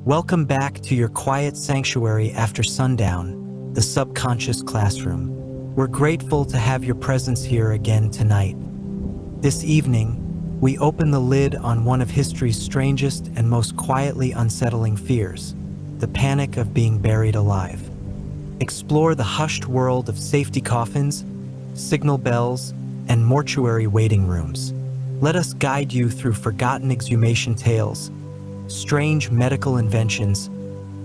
Welcome back to your quiet sanctuary after sundown, the subconscious classroom. We're grateful to have your presence here again tonight. This evening, we open the lid on one of history's strangest and most quietly unsettling fears, the panic of being buried alive. Explore the hushed world of safety coffins, signal bells, and mortuary waiting rooms. Let us guide you through forgotten exhumation tales, strange medical inventions,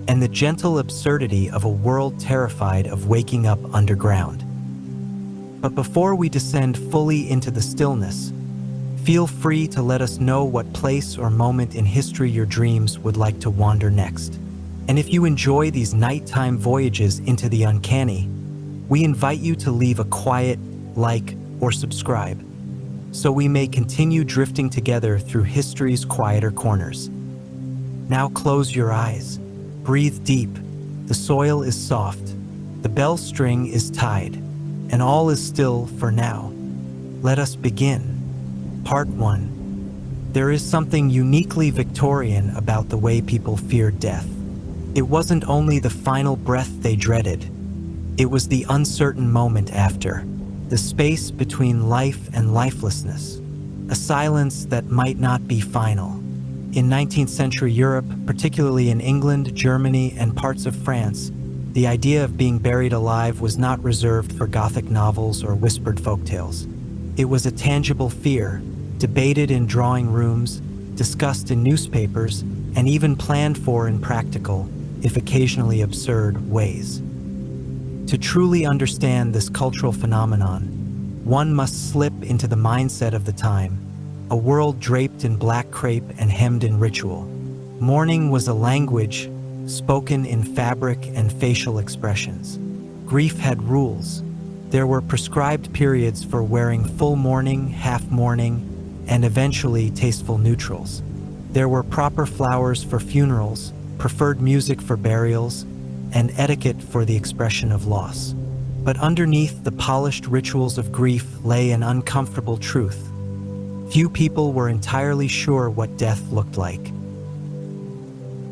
and the gentle absurdity of a world terrified of waking up underground. But before we descend fully into the stillness, feel free to let us know what place or moment in history your dreams would like to wander next. And if you enjoy these nighttime voyages into the uncanny, we invite you to leave a quiet like or subscribe, so we may continue drifting together through history's quieter corners. Now close your eyes, breathe deep, the soil is soft, the bell string is tied, and all is still for now. Let us begin. Part 1. There is something uniquely Victorian about the way people feared death. It wasn't only the final breath they dreaded, it was the uncertain moment after, the space between life and lifelessness, a silence that might not be final. In 19th century Europe, particularly in England, Germany, and parts of France, the idea of being buried alive was not reserved for Gothic novels or whispered folktales. It was a tangible fear, debated in drawing rooms, discussed in newspapers, and even planned for in practical, if occasionally absurd, ways. To truly understand this cultural phenomenon, one must slip into the mindset of the time, a world draped in black crepe and hemmed in ritual. Mourning was a language spoken in fabric and facial expressions. Grief had rules. There were prescribed periods for wearing full mourning, half mourning, and eventually tasteful neutrals. There were proper flowers for funerals, preferred music for burials, and etiquette for the expression of loss. But underneath the polished rituals of grief lay an uncomfortable truth. Few people were entirely sure what death looked like.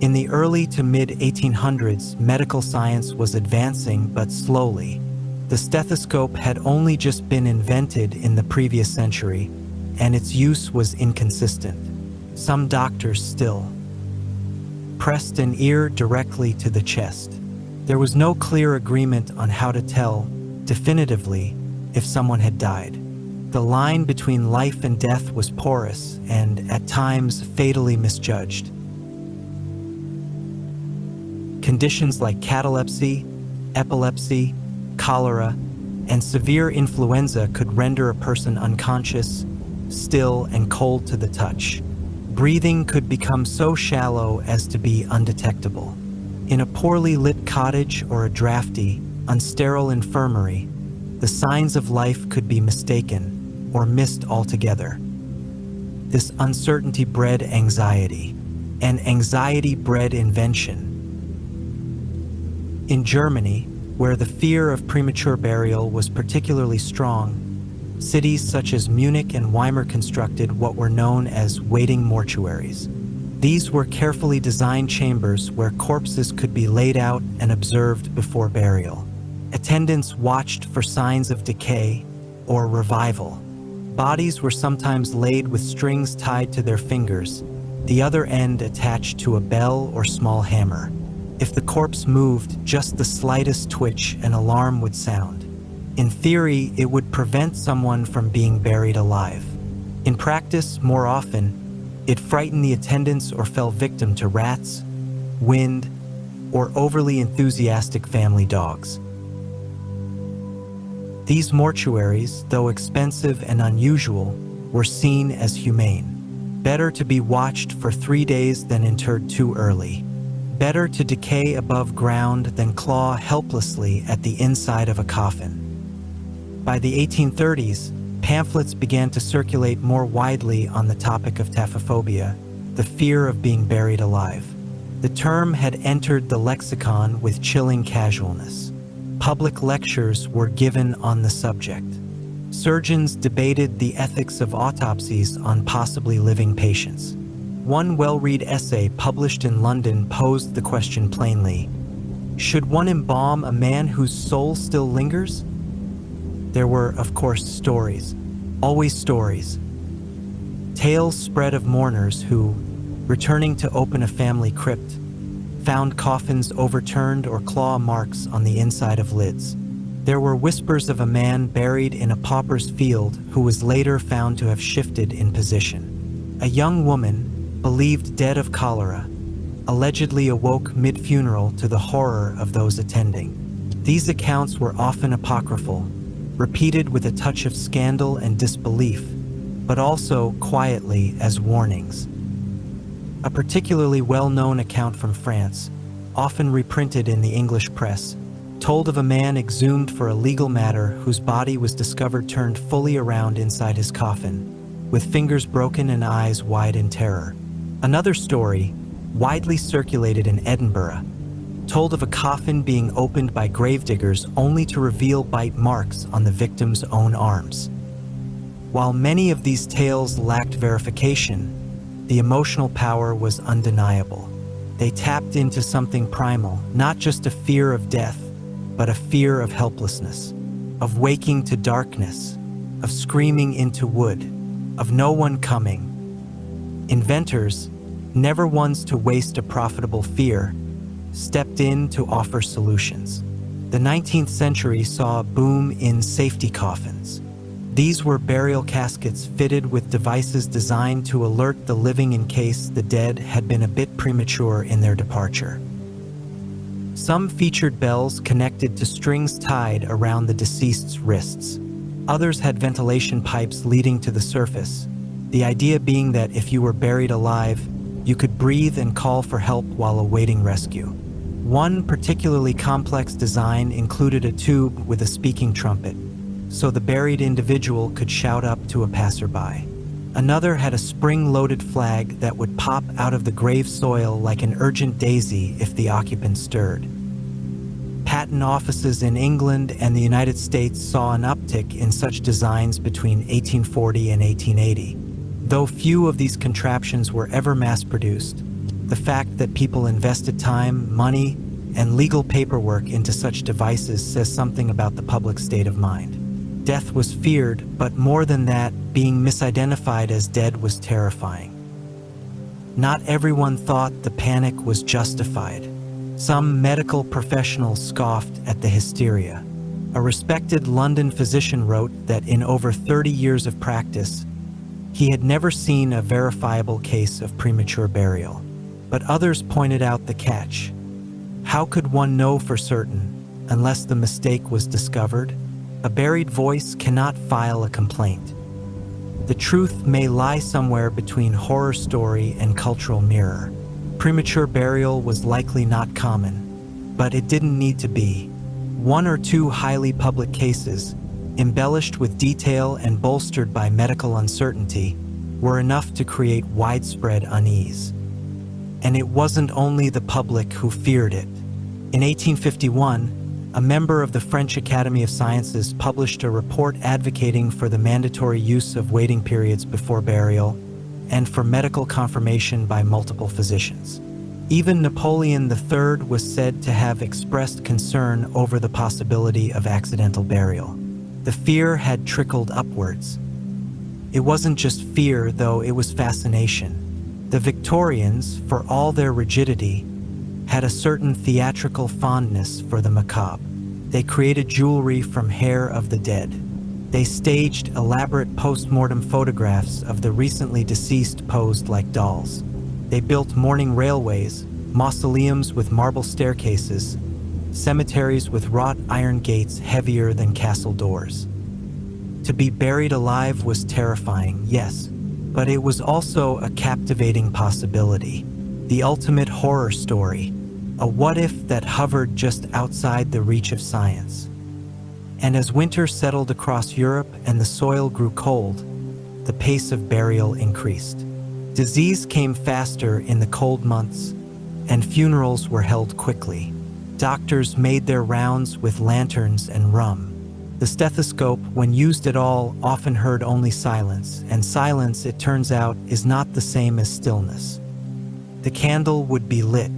In the early to mid-1800s, medical science was advancing, but slowly. The stethoscope had only just been invented in the previous century, and its use was inconsistent. Some doctors still pressed an ear directly to the chest. There was no clear agreement on how to tell, definitively, if someone had died. The line between life and death was porous and, at times, fatally misjudged. Conditions like catalepsy, epilepsy, cholera, and severe influenza could render a person unconscious, still, and cold to the touch. Breathing could become so shallow as to be undetectable. In a poorly lit cottage or a drafty, unsterile infirmary, the signs of life could be mistaken or missed altogether. This uncertainty bred anxiety, and anxiety bred invention. In Germany, where the fear of premature burial was particularly strong, cities such as Munich and Weimar constructed what were known as waiting mortuaries. These were carefully designed chambers where corpses could be laid out and observed before burial. Attendants watched for signs of decay or revival. Bodies were sometimes laid with strings tied to their fingers, the other end attached to a bell or small hammer. If the corpse moved, just the slightest twitch, an alarm would sound. In theory, it would prevent someone from being buried alive. In practice, more often, it frightened the attendants or fell victim to rats, wind, or overly enthusiastic family dogs. These mortuaries, though expensive and unusual, were seen as humane. Better to be watched for 3 days than interred too early. Better to decay above ground than claw helplessly at the inside of a coffin. By the 1830s, pamphlets began to circulate more widely on the topic of taphophobia, the fear of being buried alive. The term had entered the lexicon with chilling casualness. Public lectures were given on the subject. Surgeons debated the ethics of autopsies on possibly living patients. One well-read essay published in London posed the question plainly: should one embalm a man whose soul still lingers? There were, of course, stories. Always stories. Tales spread of mourners who, returning to open a family crypt, found coffins overturned or claw marks on the inside of lids. There were whispers of a man buried in a pauper's field who was later found to have shifted in position. A young woman, believed dead of cholera, allegedly awoke mid-funeral to the horror of those attending. These accounts were often apocryphal, repeated with a touch of scandal and disbelief, but also quietly as warnings. A particularly well-known account from France, often reprinted in the English press, told of a man exhumed for a legal matter whose body was discovered turned fully around inside his coffin, with fingers broken and eyes wide in terror. Another story, widely circulated in Edinburgh, told of a coffin being opened by gravediggers only to reveal bite marks on the victim's own arms. While many of these tales lacked verification, the emotional power was undeniable. They tapped into something primal, not just a fear of death, but a fear of helplessness, of waking to darkness, of screaming into wood, of no one coming. Inventors, never ones to waste a profitable fear, stepped in to offer solutions. The 19th century saw a boom in safety coffins. These were burial caskets fitted with devices designed to alert the living in case the dead had been a bit premature in their departure. Some featured bells connected to strings tied around the deceased's wrists. Others had ventilation pipes leading to the surface, the idea being that if you were buried alive, you could breathe and call for help while awaiting rescue. One particularly complex design included a tube with a speaking trumpet, so the buried individual could shout up to a passerby. Another had a spring-loaded flag that would pop out of the grave soil like an urgent daisy if the occupant stirred. Patent offices in England and the United States saw an uptick in such designs between 1840 and 1880. Though few of these contraptions were ever mass-produced, the fact that people invested time, money, and legal paperwork into such devices says something about the public state of mind. Death was feared, but more than that, being misidentified as dead was terrifying. Not everyone thought the panic was justified. Some medical professionals scoffed at the hysteria. A respected London physician wrote that in over 30 years of practice, he had never seen a verifiable case of premature burial. But others pointed out the catch. How could one know for certain unless the mistake was discovered? A buried voice cannot file a complaint. The truth may lie somewhere between horror story and cultural mirror. Premature burial was likely not common, but it didn't need to be. One or two highly public cases, embellished with detail and bolstered by medical uncertainty, were enough to create widespread unease. And it wasn't only the public who feared it. In 1851, a member of the French Academy of Sciences published a report advocating for the mandatory use of waiting periods before burial and for medical confirmation by multiple physicians. Even Napoleon III was said to have expressed concern over the possibility of accidental burial. The fear had trickled upwards. It wasn't just fear, though, it was fascination. The Victorians, for all their rigidity, had a certain theatrical fondness for the macabre. They created jewelry from hair of the dead. They staged elaborate post-mortem photographs of the recently deceased posed like dolls. They built mourning railways, mausoleums with marble staircases, cemeteries with wrought iron gates heavier than castle doors. To be buried alive was terrifying, yes, but it was also a captivating possibility. The ultimate horror story, a what-if that hovered just outside the reach of science. And as winter settled across Europe and the soil grew cold, the pace of burial increased. Disease came faster in the cold months, and funerals were held quickly. Doctors made their rounds with lanterns and rum. The stethoscope, when used at all, often heard only silence, and silence, it turns out, is not the same as stillness. The candle would be lit,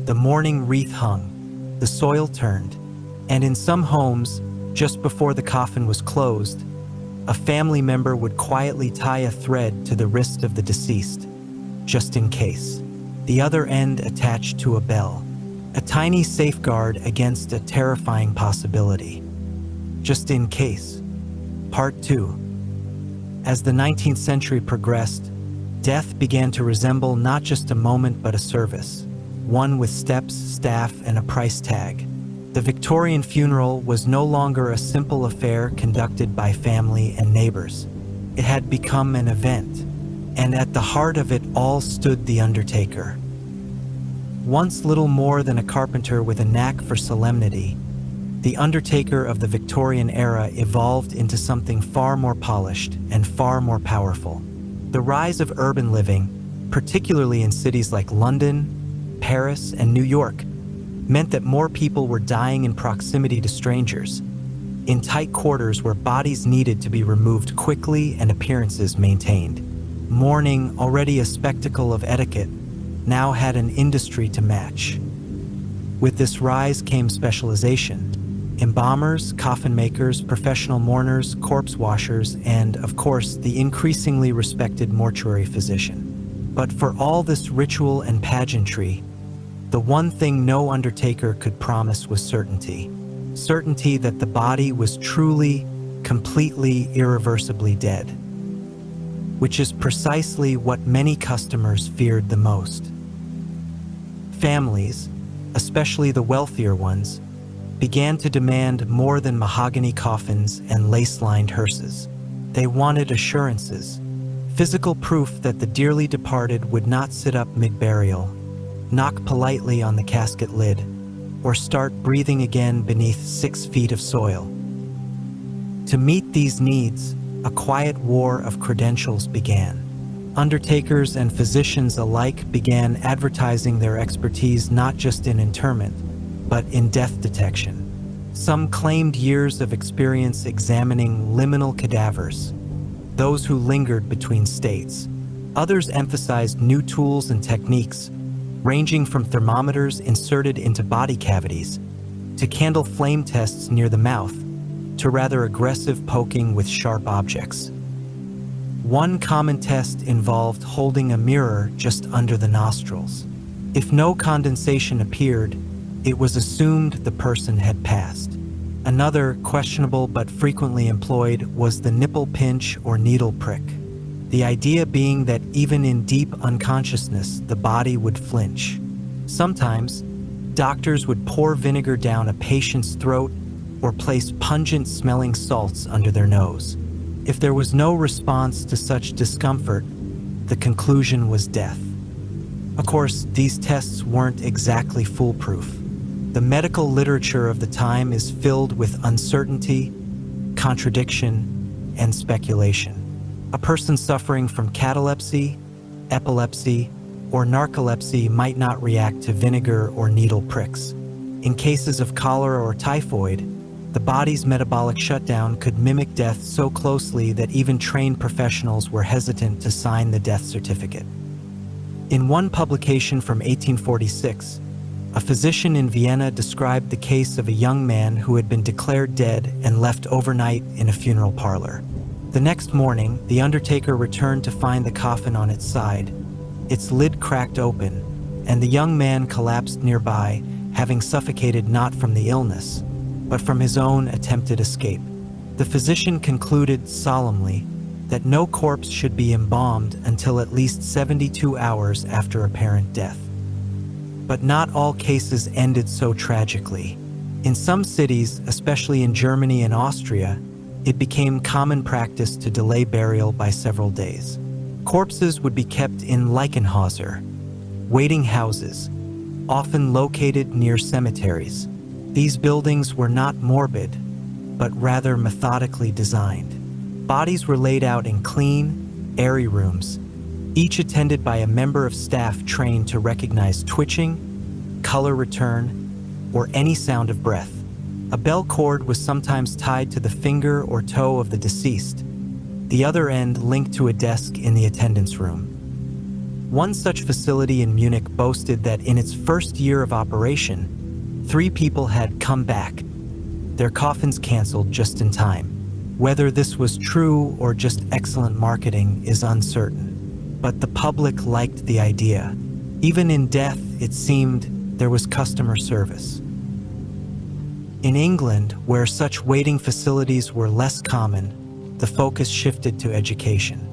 the mourning wreath hung, the soil turned, and in some homes, just before the coffin was closed, a family member would quietly tie a thread to the wrist of the deceased, just in case. The other end attached to a bell, a tiny safeguard against a terrifying possibility. Just in case. Part 2. As the 19th century progressed, death began to resemble not just a moment but a service, one with steps, staff, and a price tag. The Victorian funeral was no longer a simple affair conducted by family and neighbors. It had become an event, and at the heart of it all stood the undertaker. Once little more than a carpenter with a knack for solemnity, the undertaker of the Victorian era evolved into something far more polished and far more powerful. The rise of urban living, particularly in cities like London, Paris, and New York, meant that more people were dying in proximity to strangers, in tight quarters where bodies needed to be removed quickly and appearances maintained. Mourning, already a spectacle of etiquette, now had an industry to match. With this rise came specialization. Embalmers, coffin makers, professional mourners, corpse washers, and, of course, the increasingly respected mortuary physician. But for all this ritual and pageantry, the one thing no undertaker could promise was certainty. Certainty that the body was truly, completely, irreversibly dead. Which is precisely what many customers feared the most. Families, especially the wealthier ones, began to demand more than mahogany coffins and lace-lined hearses. They wanted assurances, physical proof that the dearly departed would not sit up mid-burial, knock politely on the casket lid, or start breathing again beneath 6 feet of soil. To meet these needs, a quiet war of credentials began. Undertakers and physicians alike began advertising their expertise not just in interment, but in death detection. Some claimed years of experience examining liminal cadavers, those who lingered between states. Others emphasized new tools and techniques, ranging from thermometers inserted into body cavities, to candle flame tests near the mouth, to rather aggressive poking with sharp objects. One common test involved holding a mirror just under the nostrils. If no condensation appeared, it was assumed the person had passed. Another, questionable but frequently employed, was the nipple pinch or needle prick. The idea being that even in deep unconsciousness, the body would flinch. Sometimes, doctors would pour vinegar down a patient's throat or place pungent-smelling salts under their nose. If there was no response to such discomfort, the conclusion was death. Of course, these tests weren't exactly foolproof. The medical literature of the time is filled with uncertainty, contradiction, and speculation. A person suffering from catalepsy, epilepsy, or narcolepsy might not react to vinegar or needle pricks. In cases of cholera or typhoid, the body's metabolic shutdown could mimic death so closely that even trained professionals were hesitant to sign the death certificate. In one publication from 1846, a physician in Vienna described the case of a young man who had been declared dead and left overnight in a funeral parlor. The next morning, the undertaker returned to find the coffin on its side, its lid cracked open, and the young man collapsed nearby, having suffocated not from the illness, but from his own attempted escape. The physician concluded solemnly that no corpse should be embalmed until at least 72 hours after apparent death. But not all cases ended so tragically. In some cities, especially in Germany and Austria, it became common practice to delay burial by several days. Corpses would be kept in Leichenhäuser, waiting houses, often located near cemeteries. These buildings were not morbid, but rather methodically designed. Bodies were laid out in clean, airy rooms, each attended by a member of staff trained to recognize twitching, color return, or any sound of breath. A bell cord was sometimes tied to the finger or toe of the deceased, the other end linked to a desk in the attendance room. One such facility in Munich boasted that in its first year of operation, 3 people had come back, their coffins canceled just in time. Whether this was true or just excellent marketing is uncertain, but the public liked the idea. Even in death, it seemed there was customer service. In England, where such waiting facilities were less common, the focus shifted to education.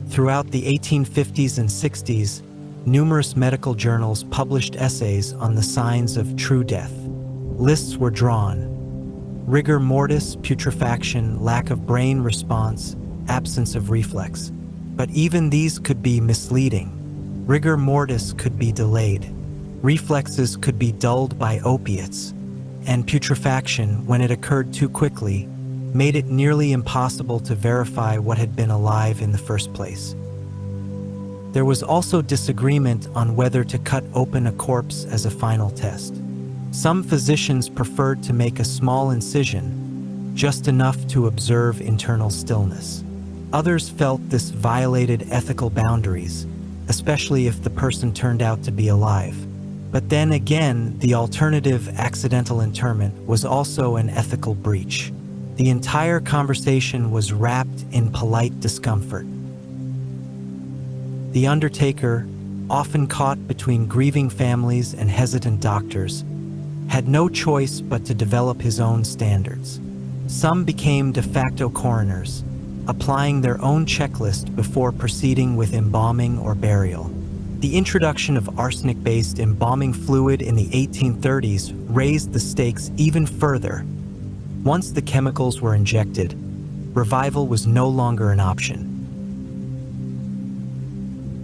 Throughout the 1850s and 60s, numerous medical journals published essays on the signs of true death. Lists were drawn: rigor mortis, putrefaction, lack of brain response, absence of reflex. But even these could be misleading. Rigor mortis could be delayed. Reflexes could be dulled by opiates. And putrefaction, when it occurred too quickly, made it nearly impossible to verify what had been alive in the first place. There was also disagreement on whether to cut open a corpse as a final test. Some physicians preferred to make a small incision, just enough to observe internal stillness. Others felt this violated ethical boundaries, especially if the person turned out to be alive. But then again, the alternative, accidental interment, was also an ethical breach. The entire conversation was wrapped in polite discomfort. The undertaker, often caught between grieving families and hesitant doctors, had no choice but to develop his own standards. Some became de facto coroners, applying their own checklist before proceeding with embalming or burial. The introduction of arsenic-based embalming fluid in the 1830s raised the stakes even further. Once the chemicals were injected, revival was no longer an option.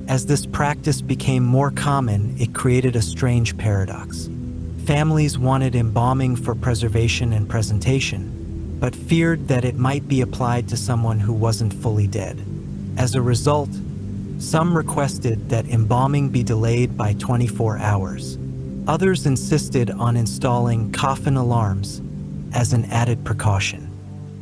As this practice became more common, it created a strange paradox. Families wanted embalming for preservation and presentation, but feared that it might be applied to someone who wasn't fully dead. As a result, some requested that embalming be delayed by 24 hours. Others insisted on installing coffin alarms as an added precaution.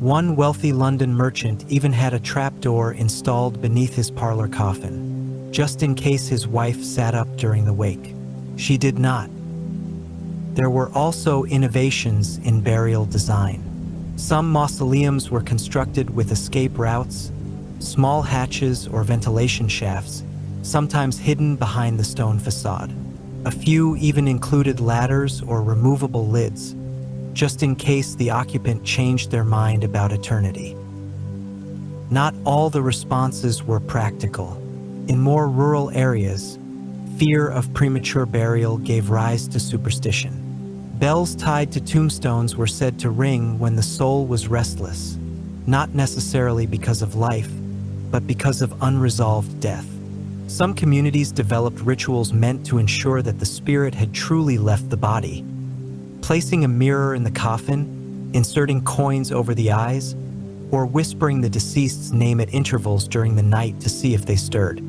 One wealthy London merchant even had a trapdoor installed beneath his parlor coffin, just in case his wife sat up during the wake. She did not. There were also innovations in burial design. Some mausoleums were constructed with escape routes, small hatches or ventilation shafts, sometimes hidden behind the stone facade. A few even included ladders or removable lids, just in case the occupant changed their mind about eternity. Not all the responses were practical. In more rural areas, fear of premature burial gave rise to superstition. Bells tied to tombstones were said to ring when the soul was restless, not necessarily because of life, but because of unresolved death. Some communities developed rituals meant to ensure that the spirit had truly left the body. Placing a mirror in the coffin, inserting coins over the eyes, or whispering the deceased's name at intervals during the night to see if they stirred.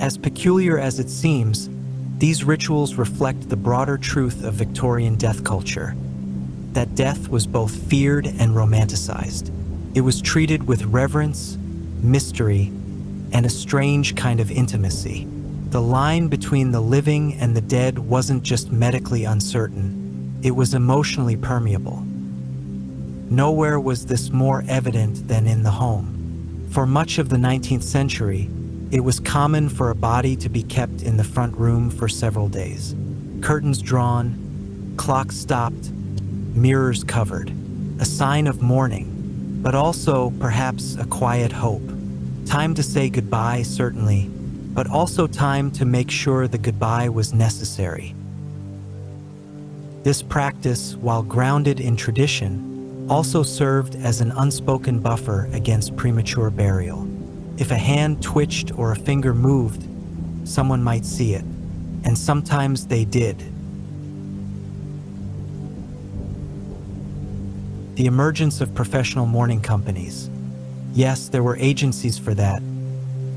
As peculiar as it seems, these rituals reflect the broader truth of Victorian death culture, that death was both feared and romanticized. It was treated with reverence, mystery, and a strange kind of intimacy. The line between the living and the dead wasn't just medically uncertain, it was emotionally permeable. Nowhere was this more evident than in the home. For much of the 19th century, it was common for a body to be kept in the front room for several days. Curtains drawn, clocks stopped, mirrors covered, a sign of mourning, but also perhaps a quiet hope. Time to say goodbye, certainly, but also time to make sure the goodbye was necessary. This practice, while grounded in tradition, also served as an unspoken buffer against premature burial. If a hand twitched or a finger moved, someone might see it, and sometimes they did. The emergence of professional mourning companies, yes, there were agencies for that,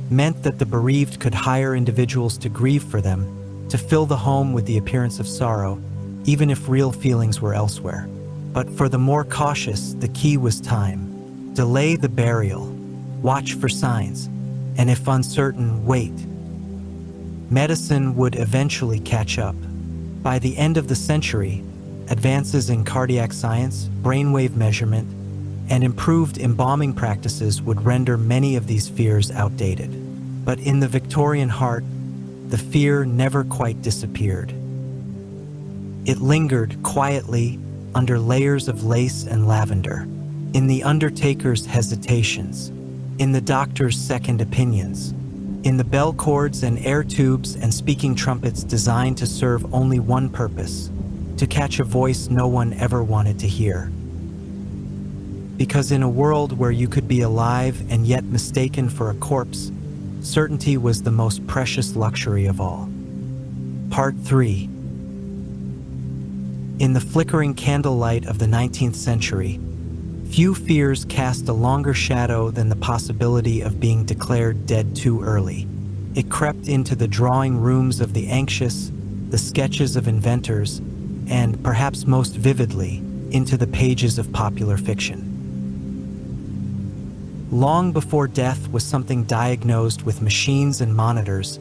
meant that the bereaved could hire individuals to grieve for them, to fill the home with the appearance of sorrow, even if real feelings were elsewhere. But for the more cautious, the key was time. Delay the burial, watch for signs, and if uncertain, wait. Medicine would eventually catch up. By the end of the century, advances in cardiac science, brainwave measurement, and improved embalming practices would render many of these fears outdated. But in the Victorian heart, the fear never quite disappeared. It lingered quietly under layers of lace and lavender, in the undertaker's hesitations, in the doctor's second opinions, in the bell cords and air tubes and speaking trumpets designed to serve only one purpose: to catch a voice no one ever wanted to hear. Because in a world where you could be alive and yet mistaken for a corpse, certainty was the most precious luxury of all. Part 3. In the flickering candlelight of the 19th century, few fears cast a longer shadow than the possibility of being declared dead too early. It crept into the drawing rooms of the anxious, the sketches of inventors, and, perhaps most vividly, into the pages of popular fiction. Long before death was something diagnosed with machines and monitors,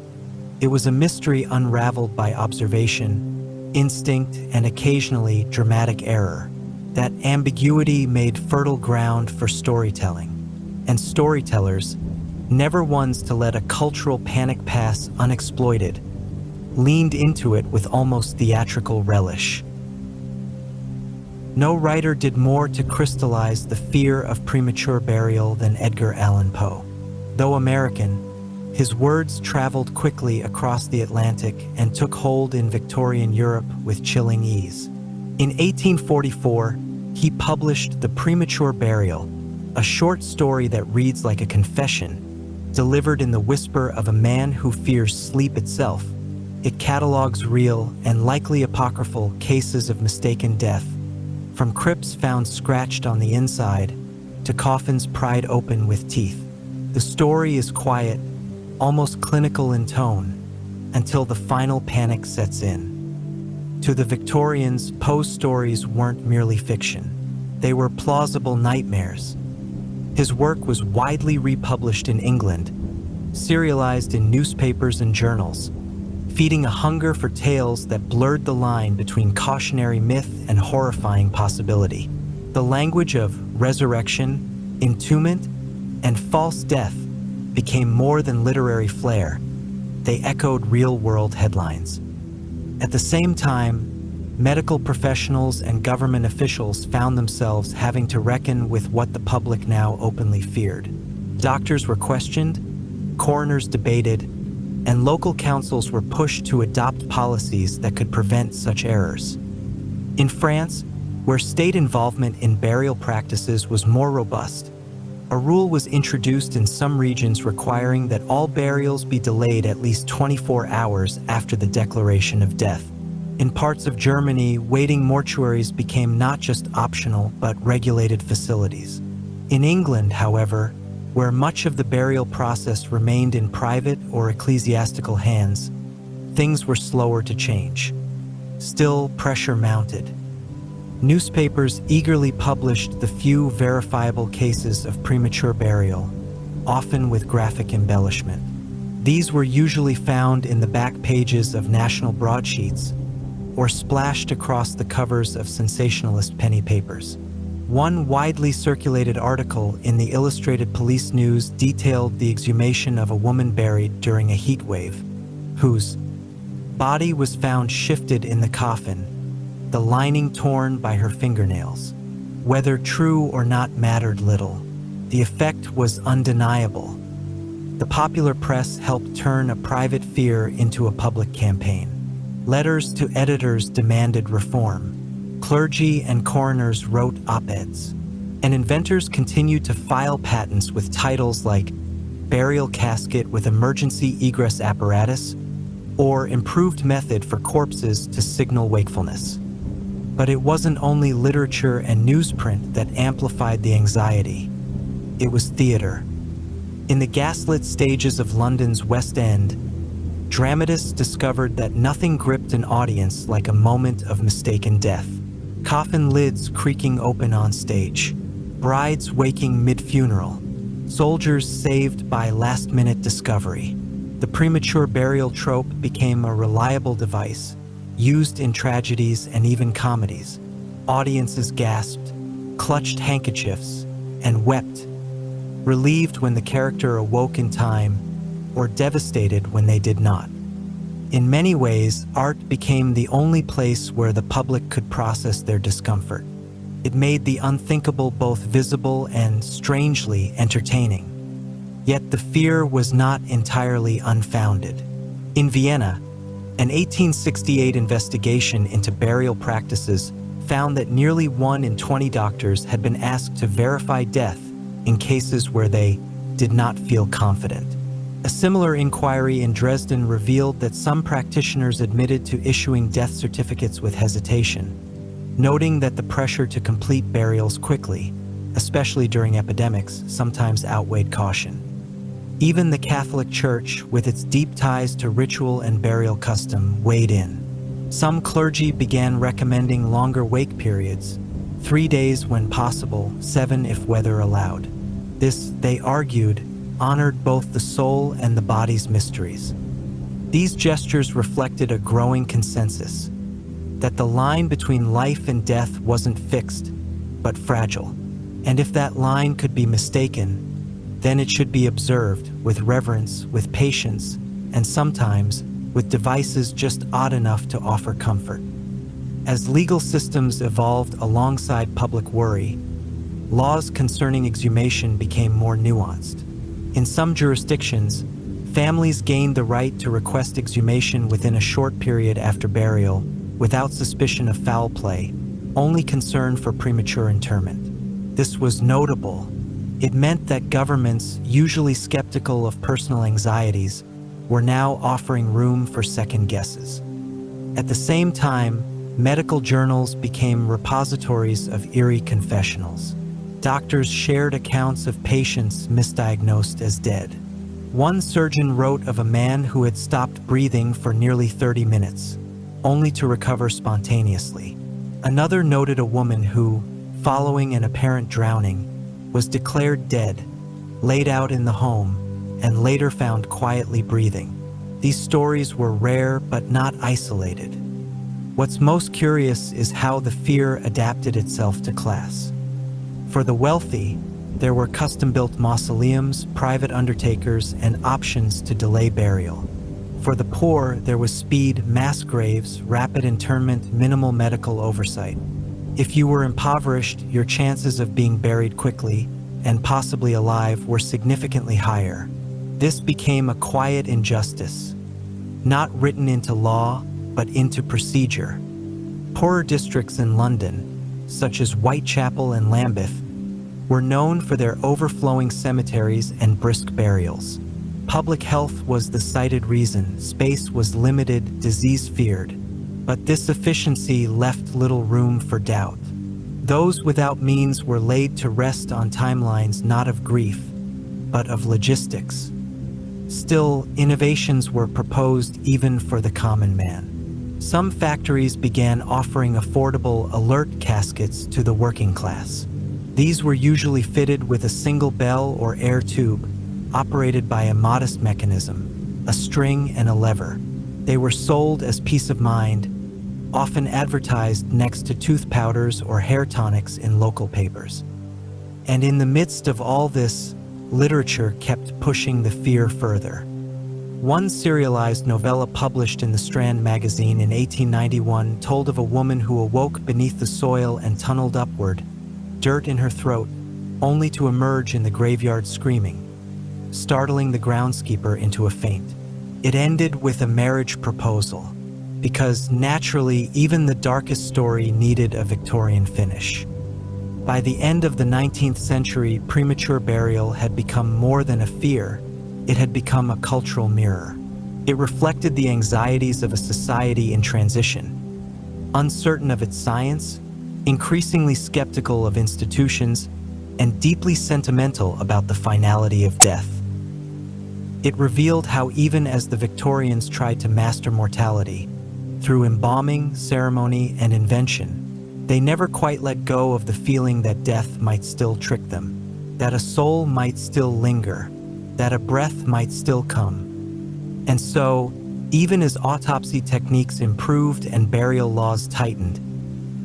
it was a mystery unraveled by observation, instinct, and occasionally dramatic error. That ambiguity made fertile ground for storytelling. And storytellers, never ones to let a cultural panic pass unexploited, leaned into it with almost theatrical relish. No writer did more to crystallize the fear of premature burial than Edgar Allan Poe. Though American, his words traveled quickly across the Atlantic and took hold in Victorian Europe with chilling ease. In 1844, he published The Premature Burial, a short story that reads like a confession, delivered in the whisper of a man who fears sleep itself. It catalogs real and likely apocryphal cases of mistaken death, from crypts found scratched on the inside to coffins pried open with teeth. The story is quiet, almost clinical in tone, until the final panic sets in. To the Victorians, Poe's stories weren't merely fiction. They were plausible nightmares. His work was widely republished in England, serialized in newspapers and journals, feeding a hunger for tales that blurred the line between cautionary myth and horrifying possibility. The language of resurrection, entombment, and false death became more than literary flair. They echoed real-world headlines. At the same time, medical professionals and government officials found themselves having to reckon with what the public now openly feared. Doctors were questioned, coroners debated, and local councils were pushed to adopt policies that could prevent such errors. In France, where state involvement in burial practices was more robust, a rule was introduced in some regions requiring that all burials be delayed at least 24 hours after the declaration of death. In parts of Germany, waiting mortuaries became not just optional but regulated facilities. In England, however, where much of the burial process remained in private or ecclesiastical hands, things were slower to change. Still, pressure mounted. Newspapers eagerly published the few verifiable cases of premature burial, often with graphic embellishment. These were usually found in the back pages of national broadsheets or splashed across the covers of sensationalist penny papers. One widely circulated article in the Illustrated Police News detailed the exhumation of a woman buried during a heat wave, whose body was found shifted in the coffin, the lining torn by her fingernails. Whether true or not mattered little. The effect was undeniable. The popular press helped turn a private fear into a public campaign. Letters to editors demanded reform. Clergy and coroners wrote op-eds, and inventors continued to file patents with titles like Burial Casket with Emergency Egress Apparatus or Improved Method for Corpses to Signal Wakefulness. But it wasn't only literature and newsprint that amplified the anxiety. It was theater. In the gaslit stages of London's West End, dramatists discovered that nothing gripped an audience like a moment of mistaken death. Coffin lids creaking open on stage, brides waking mid-funeral, soldiers saved by last-minute discovery. The premature burial trope became a reliable device, used in tragedies and even comedies. Audiences gasped, clutched handkerchiefs, and wept, relieved when the character awoke in time, or devastated when they did not. In many ways, art became the only place where the public could process their discomfort. It made the unthinkable both visible and strangely entertaining. Yet the fear was not entirely unfounded. In Vienna, an 1868 investigation into burial practices found that nearly 1 in 20 doctors had been asked to verify death in cases where they did not feel confident. A similar inquiry in Dresden revealed that some practitioners admitted to issuing death certificates with hesitation, noting that the pressure to complete burials quickly, especially during epidemics, sometimes outweighed caution. Even the Catholic Church, with its deep ties to ritual and burial custom, weighed in. Some clergy began recommending longer wake periods, 3 days when possible, 7 if weather allowed. This, they argued, honored both the soul and the body's mysteries. These gestures reflected a growing consensus that the line between life and death wasn't fixed, but fragile. And if that line could be mistaken, then it should be observed with reverence, with patience, and sometimes with devices just odd enough to offer comfort. As legal systems evolved alongside public worry, laws concerning exhumation became more nuanced. In some jurisdictions, families gained the right to request exhumation within a short period after burial, without suspicion of foul play, only concern for premature interment. This was notable. It meant that governments, usually skeptical of personal anxieties, were now offering room for second guesses. At the same time, medical journals became repositories of eerie confessionals. Doctors shared accounts of patients misdiagnosed as dead. One surgeon wrote of a man who had stopped breathing for nearly 30 minutes, only to recover spontaneously. Another noted a woman who, following an apparent drowning, was declared dead, laid out in the home, and later found quietly breathing. These stories were rare but not isolated. What's most curious is how the fear adapted itself to class. For the wealthy, there were custom-built mausoleums, private undertakers, and options to delay burial. For the poor, there was speed, mass graves, rapid interment, minimal medical oversight. If you were impoverished, your chances of being buried quickly, and possibly alive, were significantly higher. This became a quiet injustice, not written into law, but into procedure. Poorer districts in London, such as Whitechapel and Lambeth, were known for their overflowing cemeteries and brisk burials. Public health was the cited reason. Space was limited, disease feared. But this efficiency left little room for doubt. Those without means were laid to rest on timelines not of grief, but of logistics. Still, innovations were proposed even for the common man. Some factories began offering affordable alert caskets to the working class. These were usually fitted with a single bell or air tube, operated by a modest mechanism, a string and a lever. They were sold as peace of mind, often advertised next to tooth powders or hair tonics in local papers. And in the midst of all this, literature kept pushing the fear further. One serialized novella published in the Strand magazine in 1891 told of a woman who awoke beneath the soil and tunneled upward, dirt in her throat, only to emerge in the graveyard screaming, startling the groundskeeper into a faint. It ended with a marriage proposal, because naturally, even the darkest story needed a Victorian finish. By the end of the 19th century, premature burial had become more than a fear. It had become a cultural mirror. It reflected the anxieties of a society in transition, uncertain of its science, increasingly skeptical of institutions, and deeply sentimental about the finality of death. It revealed how even as the Victorians tried to master mortality, through embalming, ceremony, and invention, they never quite let go of the feeling that death might still trick them, that a soul might still linger, that a breath might still come. And so, even as autopsy techniques improved and burial laws tightened,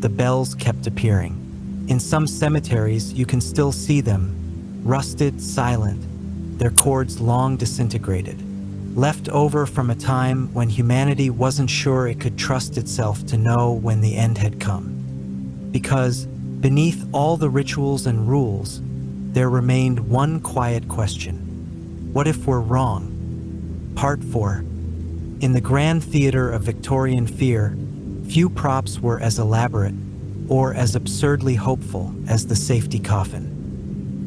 the bells kept appearing. In some cemeteries, you can still see them, rusted, silent, their cords long disintegrated, left over from a time when humanity wasn't sure it could trust itself to know when the end had come. Because beneath all the rituals and rules, there remained one quiet question. What if we're wrong? Part 4. In the Grand Theater of Victorian fear, few props were as elaborate or as absurdly hopeful as the safety coffin.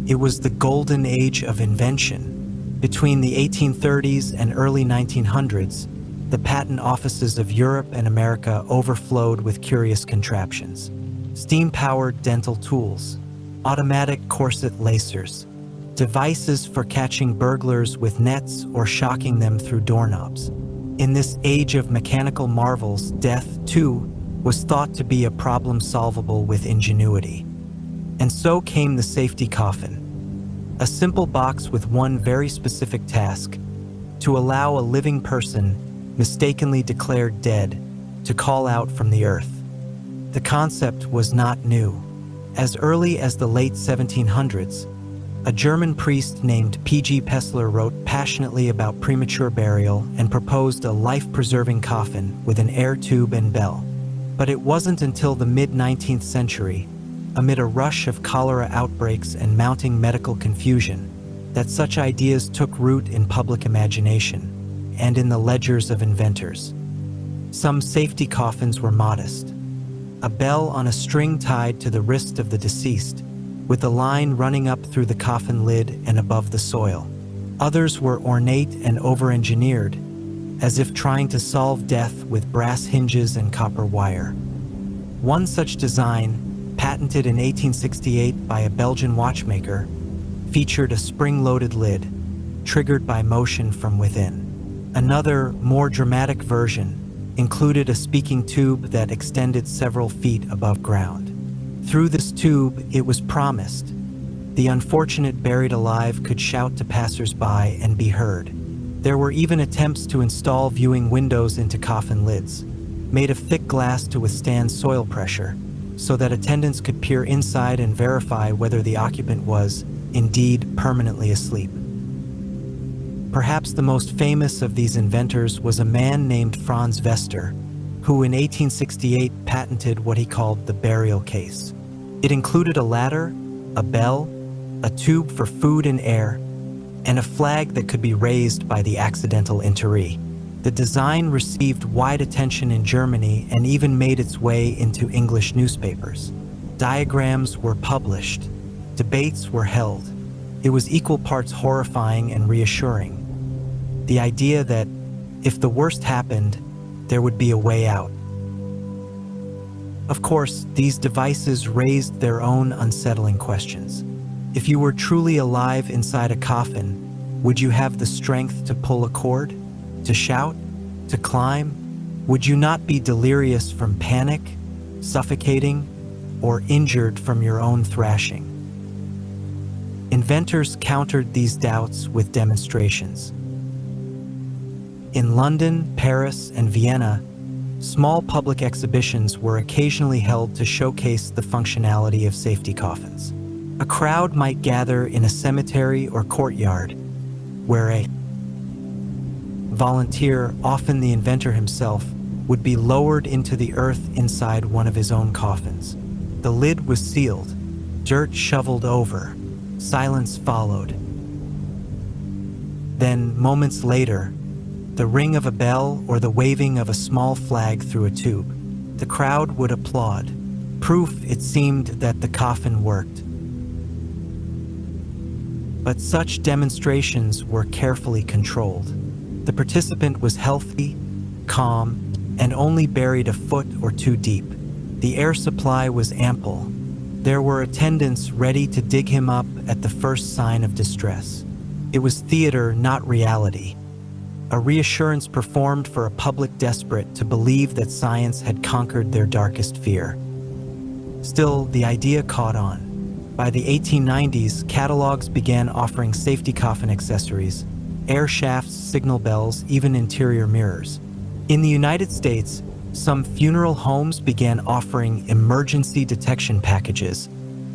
It was the golden age of invention. Between the 1830s and early 1900s, the patent offices of Europe and America overflowed with curious contraptions. Steam-powered dental tools, automatic corset lacers, devices for catching burglars with nets or shocking them through doorknobs. In this age of mechanical marvels, death, too, was thought to be a problem solvable with ingenuity. And so came the safety coffin, a simple box with one very specific task: to allow a living person, mistakenly declared dead, to call out from the earth. The concept was not new. As early as the late 1700s, a German priest named P.G. Pessler wrote passionately about premature burial and proposed a life-preserving coffin with an air tube and bell. But it wasn't until the mid-19th century, amid a rush of cholera outbreaks and mounting medical confusion, that such ideas took root in public imagination and in the ledgers of inventors. Some safety coffins were modest: a bell on a string tied to the wrist of the deceased, with a line running up through the coffin lid and above the soil. Others were ornate and over-engineered, as if trying to solve death with brass hinges and copper wire. One such design, patented in 1868 by a Belgian watchmaker, featured a spring-loaded lid, triggered by motion from within. Another, more dramatic version included a speaking tube that extended several feet above ground. Through this tube, it was promised, the unfortunate buried alive could shout to passers-by and be heard. There were even attempts to install viewing windows into coffin lids, made of thick glass to withstand soil pressure, so that attendants could peer inside and verify whether the occupant was, indeed, permanently asleep. Perhaps the most famous of these inventors was a man named Franz Vester, who in 1868 patented what he called the burial case. It included a ladder, a bell, a tube for food and air, and a flag that could be raised by the accidental interee. The design received wide attention in Germany and even made its way into English newspapers. Diagrams were published, debates were held. It was equal parts horrifying and reassuring. The idea that, if the worst happened, there would be a way out. Of course, these devices raised their own unsettling questions. If you were truly alive inside a coffin, would you have the strength to pull a cord? To shout? To climb? Would you not be delirious from panic, suffocating, or injured from your own thrashing? Inventors countered these doubts with demonstrations. In London, Paris, and Vienna, small public exhibitions were occasionally held to showcase the functionality of safety coffins. A crowd might gather in a cemetery or courtyard, where a volunteer, often the inventor himself, would be lowered into the earth inside one of his own coffins. The lid was sealed, dirt shoveled over, silence followed. Then, moments later, the ring of a bell or the waving of a small flag through a tube. The crowd would applaud, proof, it seemed, that the coffin worked. But such demonstrations were carefully controlled. The participant was healthy, calm, and only buried a foot or two deep. The air supply was ample. There were attendants ready to dig him up at the first sign of distress. It was theater, not reality. A reassurance performed for a public desperate to believe that science had conquered their darkest fear. Still, the idea caught on. By the 1890s, catalogs began offering safety coffin accessories, air shafts, signal bells, even interior mirrors. In the United States, some funeral homes began offering emergency detection packages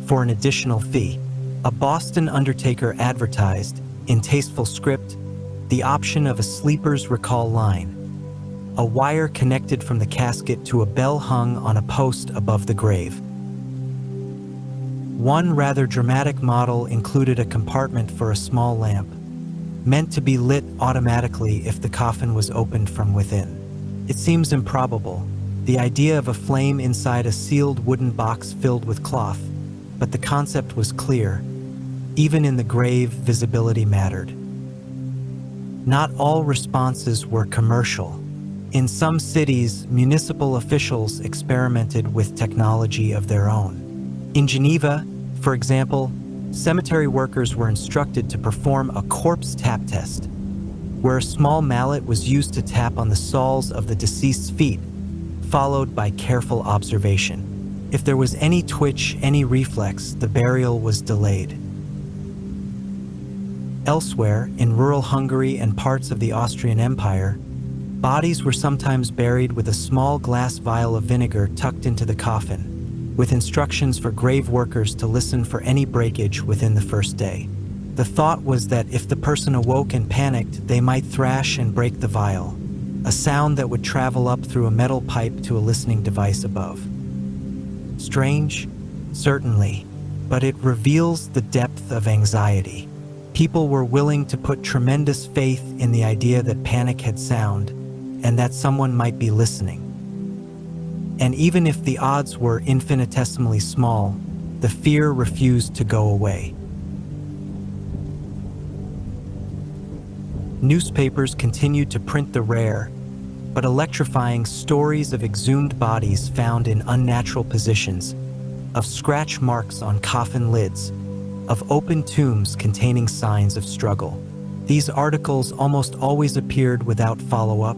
for an additional fee. A Boston undertaker advertised, in tasteful script, the option of a sleeper's recall line. A wire connected from the casket to a bell hung on a post above the grave. One rather dramatic model included a compartment for a small lamp, meant to be lit automatically if the coffin was opened from within. It seems improbable, the idea of a flame inside a sealed wooden box filled with cloth, but the concept was clear. Even in the grave, visibility mattered. Not all responses were commercial. In some cities, municipal officials experimented with technology of their own. In Geneva, for example, cemetery workers were instructed to perform a corpse tap test, where a small mallet was used to tap on the soles of the deceased's feet, followed by careful observation. If there was any twitch, any reflex, the burial was delayed. Elsewhere, in rural Hungary and parts of the Austrian Empire, bodies were sometimes buried with a small glass vial of vinegar tucked into the coffin, with instructions for grave workers to listen for any breakage within the first day. The thought was that if the person awoke and panicked, they might thrash and break the vial, a sound that would travel up through a metal pipe to a listening device above. Strange? Certainly, but it reveals the depth of anxiety. People were willing to put tremendous faith in the idea that panic had sound and that someone might be listening. And even if the odds were infinitesimally small, the fear refused to go away. Newspapers continued to print the rare, but electrifying stories of exhumed bodies found in unnatural positions, of scratch marks on coffin lids, of open tombs containing signs of struggle. These articles almost always appeared without follow-up,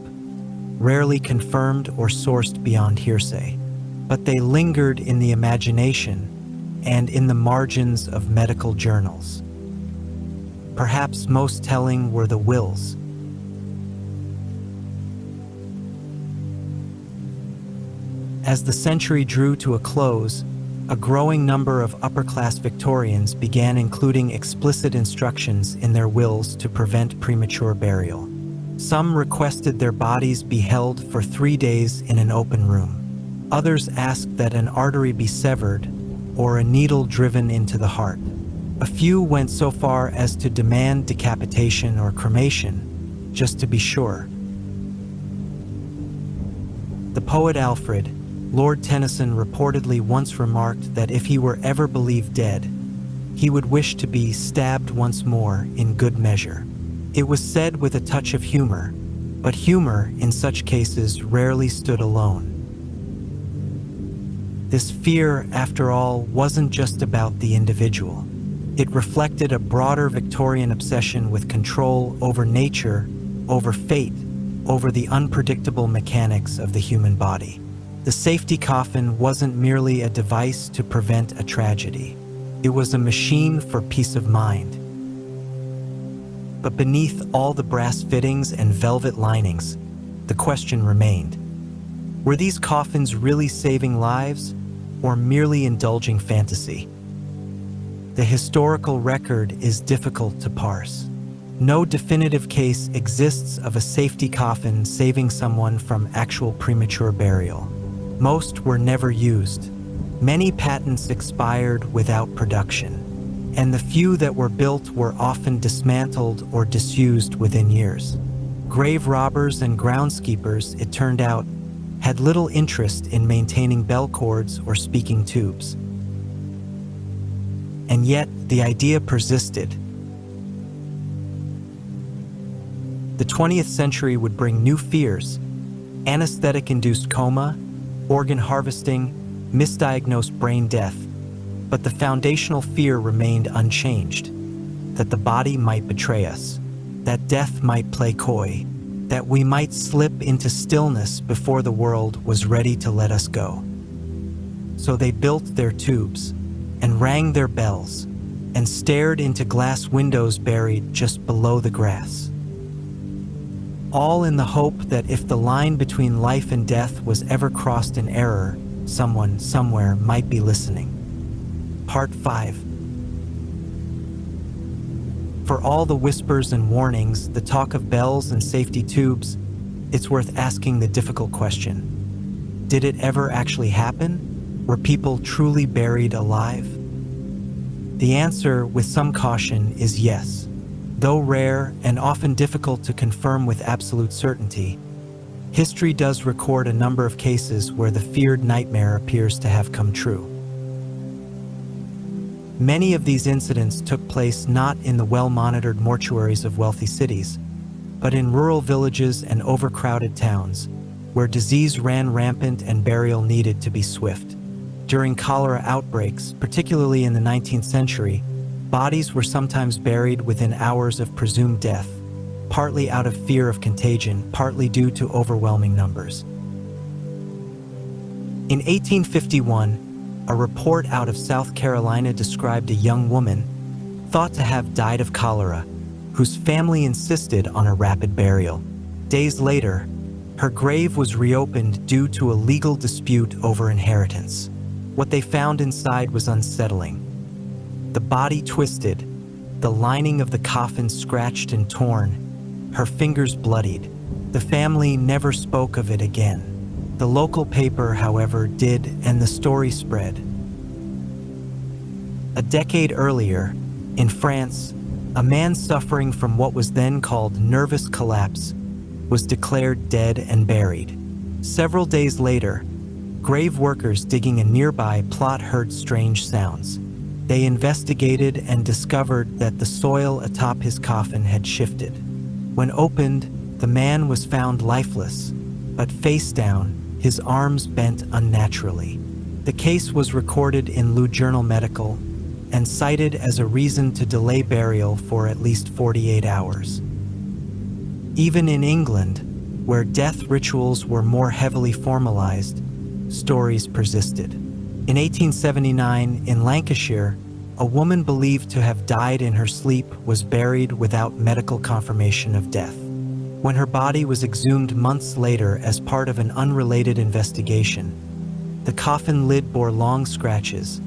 rarely confirmed or sourced beyond hearsay, but they lingered in the imagination and in the margins of medical journals. Perhaps most telling were the wills. As the century drew to a close, a growing number of upper-class Victorians began including explicit instructions in their wills to prevent premature burial. Some requested their bodies be held for 3 days in an open room. Others asked that an artery be severed or a needle driven into the heart. A few went so far as to demand decapitation or cremation, just to be sure. The poet Alfred, Lord Tennyson, reportedly once remarked that if he were ever believed dead, he would wish to be stabbed once more in good measure. It was said with a touch of humor, but humor in such cases rarely stood alone. This fear, after all, wasn't just about the individual. It reflected a broader Victorian obsession with control over nature, over fate, over the unpredictable mechanics of the human body. The safety coffin wasn't merely a device to prevent a tragedy. It was a machine for peace of mind. But beneath all the brass fittings and velvet linings, the question remained. Were these coffins really saving lives, or merely indulging fantasy? The historical record is difficult to parse. No definitive case exists of a safety coffin saving someone from actual premature burial. Most were never used. Many patents expired without production, and the few that were built were often dismantled or disused within years. Grave robbers and groundskeepers, it turned out, had little interest in maintaining bell cords or speaking tubes. And yet, the idea persisted. The 20th century would bring new fears: anesthetic-induced coma, organ harvesting, misdiagnosed brain death, but the foundational fear remained unchanged. that the body might betray us, that death might play coy, that we might slip into stillness before the world was ready to let us go. So they built their tubes and rang their bells and stared into glass windows buried just below the grass. All in the hope that if the line between life and death was ever crossed in error, someone somewhere might be listening. Part 5. For all the whispers and warnings, the talk of bells and safety tubes, it's worth asking the difficult question. Did it ever actually happen? Were people truly buried alive? The answer, with some caution, is yes. Though rare and often difficult to confirm with absolute certainty, history does record a number of cases where the feared nightmare appears to have come true. Many of these incidents took place not in the well-monitored mortuaries of wealthy cities, but in rural villages and overcrowded towns, where disease ran rampant and burial needed to be swift. During cholera outbreaks, particularly in the 19th century, bodies were sometimes buried within hours of presumed death, partly out of fear of contagion, partly due to overwhelming numbers. In 1851, a report out of South Carolina described a young woman, thought to have died of cholera, whose family insisted on a rapid burial. Days later, her grave was reopened due to a legal dispute over inheritance. What they found inside was unsettling. The body twisted, the lining of the coffin scratched and torn, her fingers bloodied. The family never spoke of it again. The local paper, however, did, and the story spread. A decade earlier, in France, a man suffering from what was then called nervous collapse was declared dead and buried. Several days later, grave workers digging a nearby plot heard strange sounds. They investigated and discovered that the soil atop his coffin had shifted. When opened, the man was found lifeless, but face down, his arms bent unnaturally. The case was recorded in Lou Journal Medical and cited as a reason to delay burial for at least 48 hours. Even in England, where death rituals were more heavily formalized, stories persisted. In 1879, in Lancashire, a woman believed to have died in her sleep was buried without medical confirmation of death. When her body was exhumed months later as part of an unrelated investigation, the coffin lid bore long scratches,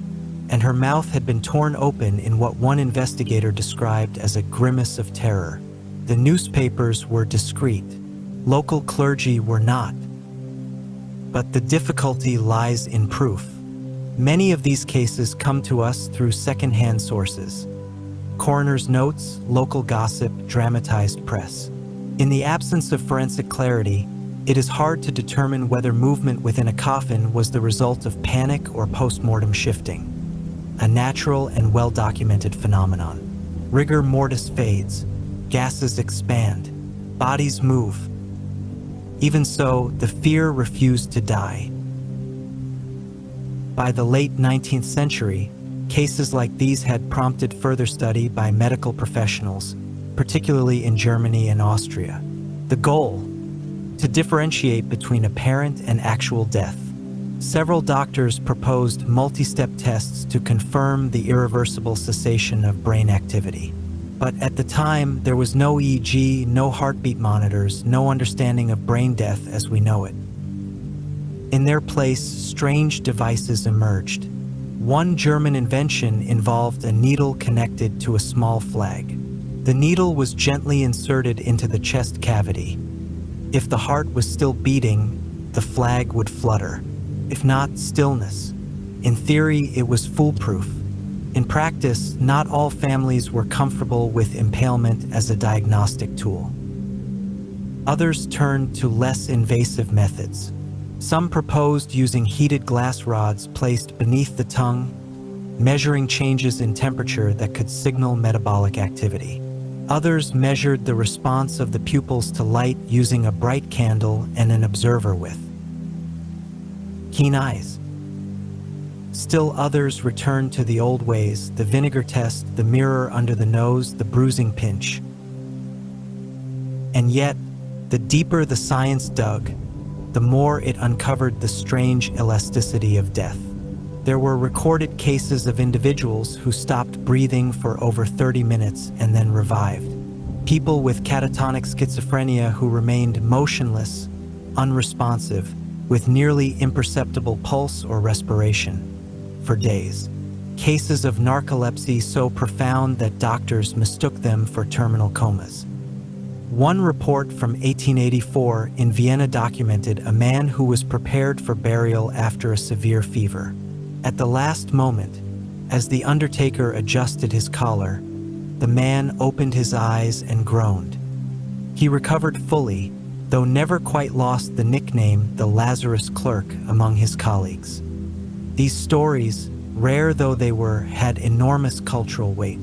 and her mouth had been torn open in what one investigator described as a grimace of terror. The newspapers were discreet. Local clergy were not. But the difficulty lies in proof. Many of these cases come to us through secondhand sources: coroner's notes, local gossip, dramatized press. In the absence of forensic clarity, it is hard to determine whether movement within a coffin was the result of panic or post-mortem shifting, a natural and well-documented phenomenon. Rigor mortis fades, gases expand, bodies move. Even so, the fear refused to die. By the late 19th century, cases like these had prompted further study by medical professionals, particularly in Germany and Austria. The goal: to differentiate between apparent and actual death. Several doctors proposed multi-step tests to confirm the irreversible cessation of brain activity. But at the time, there was no EEG, no heartbeat monitors, no understanding of brain death as we know it. In their place, strange devices emerged. One German invention involved a needle connected to a small flag. The needle was gently inserted into the chest cavity. If the heart was still beating, the flag would flutter. If not, stillness. In theory, it was foolproof. In practice, not all families were comfortable with impalement as a diagnostic tool. Others turned to less invasive methods. Some proposed using heated glass rods placed beneath the tongue, measuring changes in temperature that could signal metabolic activity. Others measured the response of the pupils to light using a bright candle and an observer with keen eyes. Still others returned to the old ways, the vinegar test, the mirror under the nose, the bruising pinch. And yet, the deeper the science dug, the more it uncovered the strange elasticity of death. There were recorded cases of individuals who stopped breathing for over 30 minutes and then revived. People with catatonic schizophrenia who remained motionless, unresponsive, with nearly imperceptible pulse or respiration for days. Cases of narcolepsy so profound that doctors mistook them for terminal comas. One report from 1884 in Vienna documented a man who was prepared for burial after a severe fever. At the last moment, as the undertaker adjusted his collar, the man opened his eyes and groaned. He recovered fully, though never quite lost the nickname the Lazarus Clerk among his colleagues. These stories, rare though they were, had enormous cultural weight,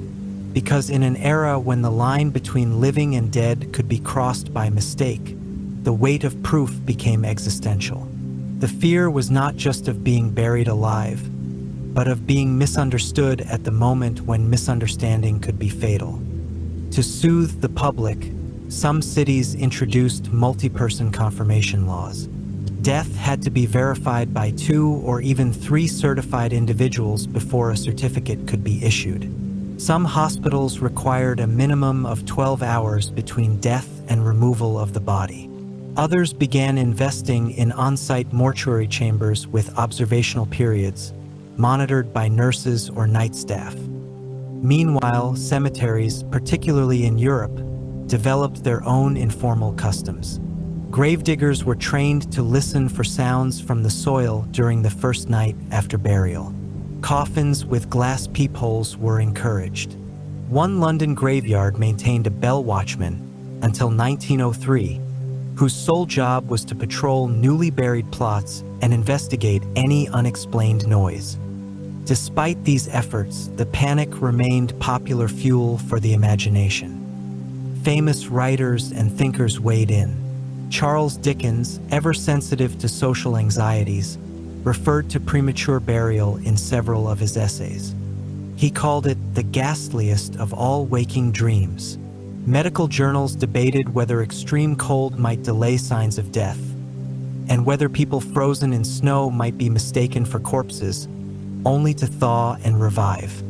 because in an era when the line between living and dead could be crossed by mistake, the weight of proof became existential. The fear was not just of being buried alive, but of being misunderstood at the moment when misunderstanding could be fatal. To soothe the public, some cities introduced multi-person confirmation laws. Death had to be verified by 2 or even 3 certified individuals before a certificate could be issued. Some hospitals required a minimum of 12 hours between death and removal of the body. Others began investing in on-site mortuary chambers with observational periods, monitored by nurses or night staff. Meanwhile, cemeteries, particularly in Europe, developed their own informal customs. Gravediggers were trained to listen for sounds from the soil during the first night after burial. Coffins with glass peepholes were encouraged. One London graveyard maintained a bell watchman until 1903, whose sole job was to patrol newly buried plots and investigate any unexplained noise. Despite these efforts, the panic remained popular fuel for the imagination. Famous writers and thinkers weighed in. Charles Dickens, ever sensitive to social anxieties, referred to premature burial in several of his essays. He called it the ghastliest of all waking dreams. Medical journals debated whether extreme cold might delay signs of death, and whether people frozen in snow might be mistaken for corpses, only to thaw and revive.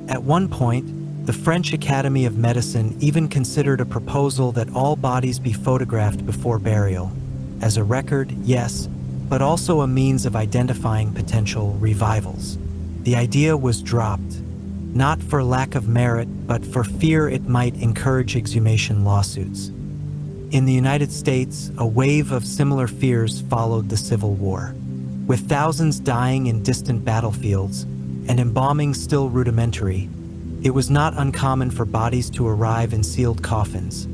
At one point, the French Academy of Medicine even considered a proposal that all bodies be photographed before burial, as a record, yes, but also a means of identifying potential revivals. The idea was dropped, not for lack of merit, but for fear it might encourage exhumation lawsuits. In the United States, a wave of similar fears followed the Civil War. With thousands dying in distant battlefields and embalming still rudimentary, it was not uncommon for bodies to arrive in sealed coffins,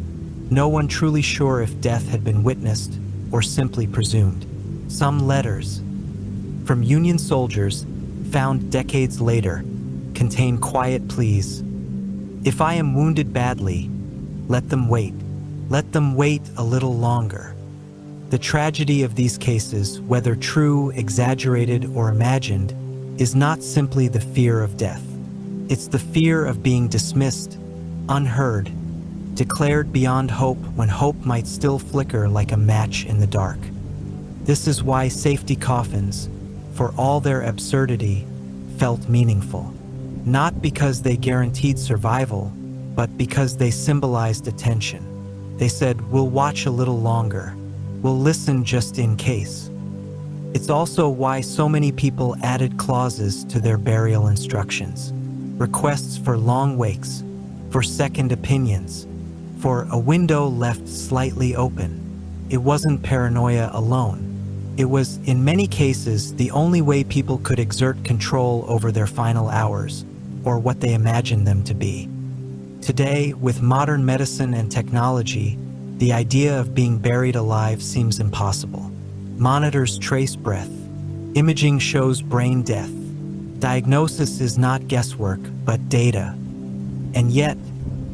no one truly sure if death had been witnessed or simply presumed. Some letters from Union soldiers, found decades later, contain quiet pleas. If I am wounded badly, let them wait. Let them wait a little longer. The tragedy of these cases, whether true, exaggerated, or imagined, is not simply the fear of death. It's the fear of being dismissed, unheard, declared beyond hope when hope might still flicker like a match in the dark. This is why safety coffins, for all their absurdity, felt meaningful. Not because they guaranteed survival, but because they symbolized attention. They said, we'll watch a little longer. We'll listen just in case. It's also why so many people added clauses to their burial instructions. Requests for long wakes, for second opinions, for a window left slightly open. It wasn't paranoia alone. It was, in many cases, the only way people could exert control over their final hours, or what they imagined them to be. Today, with modern medicine and technology, the idea of being buried alive seems impossible. Monitors trace breath. Imaging shows brain death. Diagnosis is not guesswork, but data. And yet,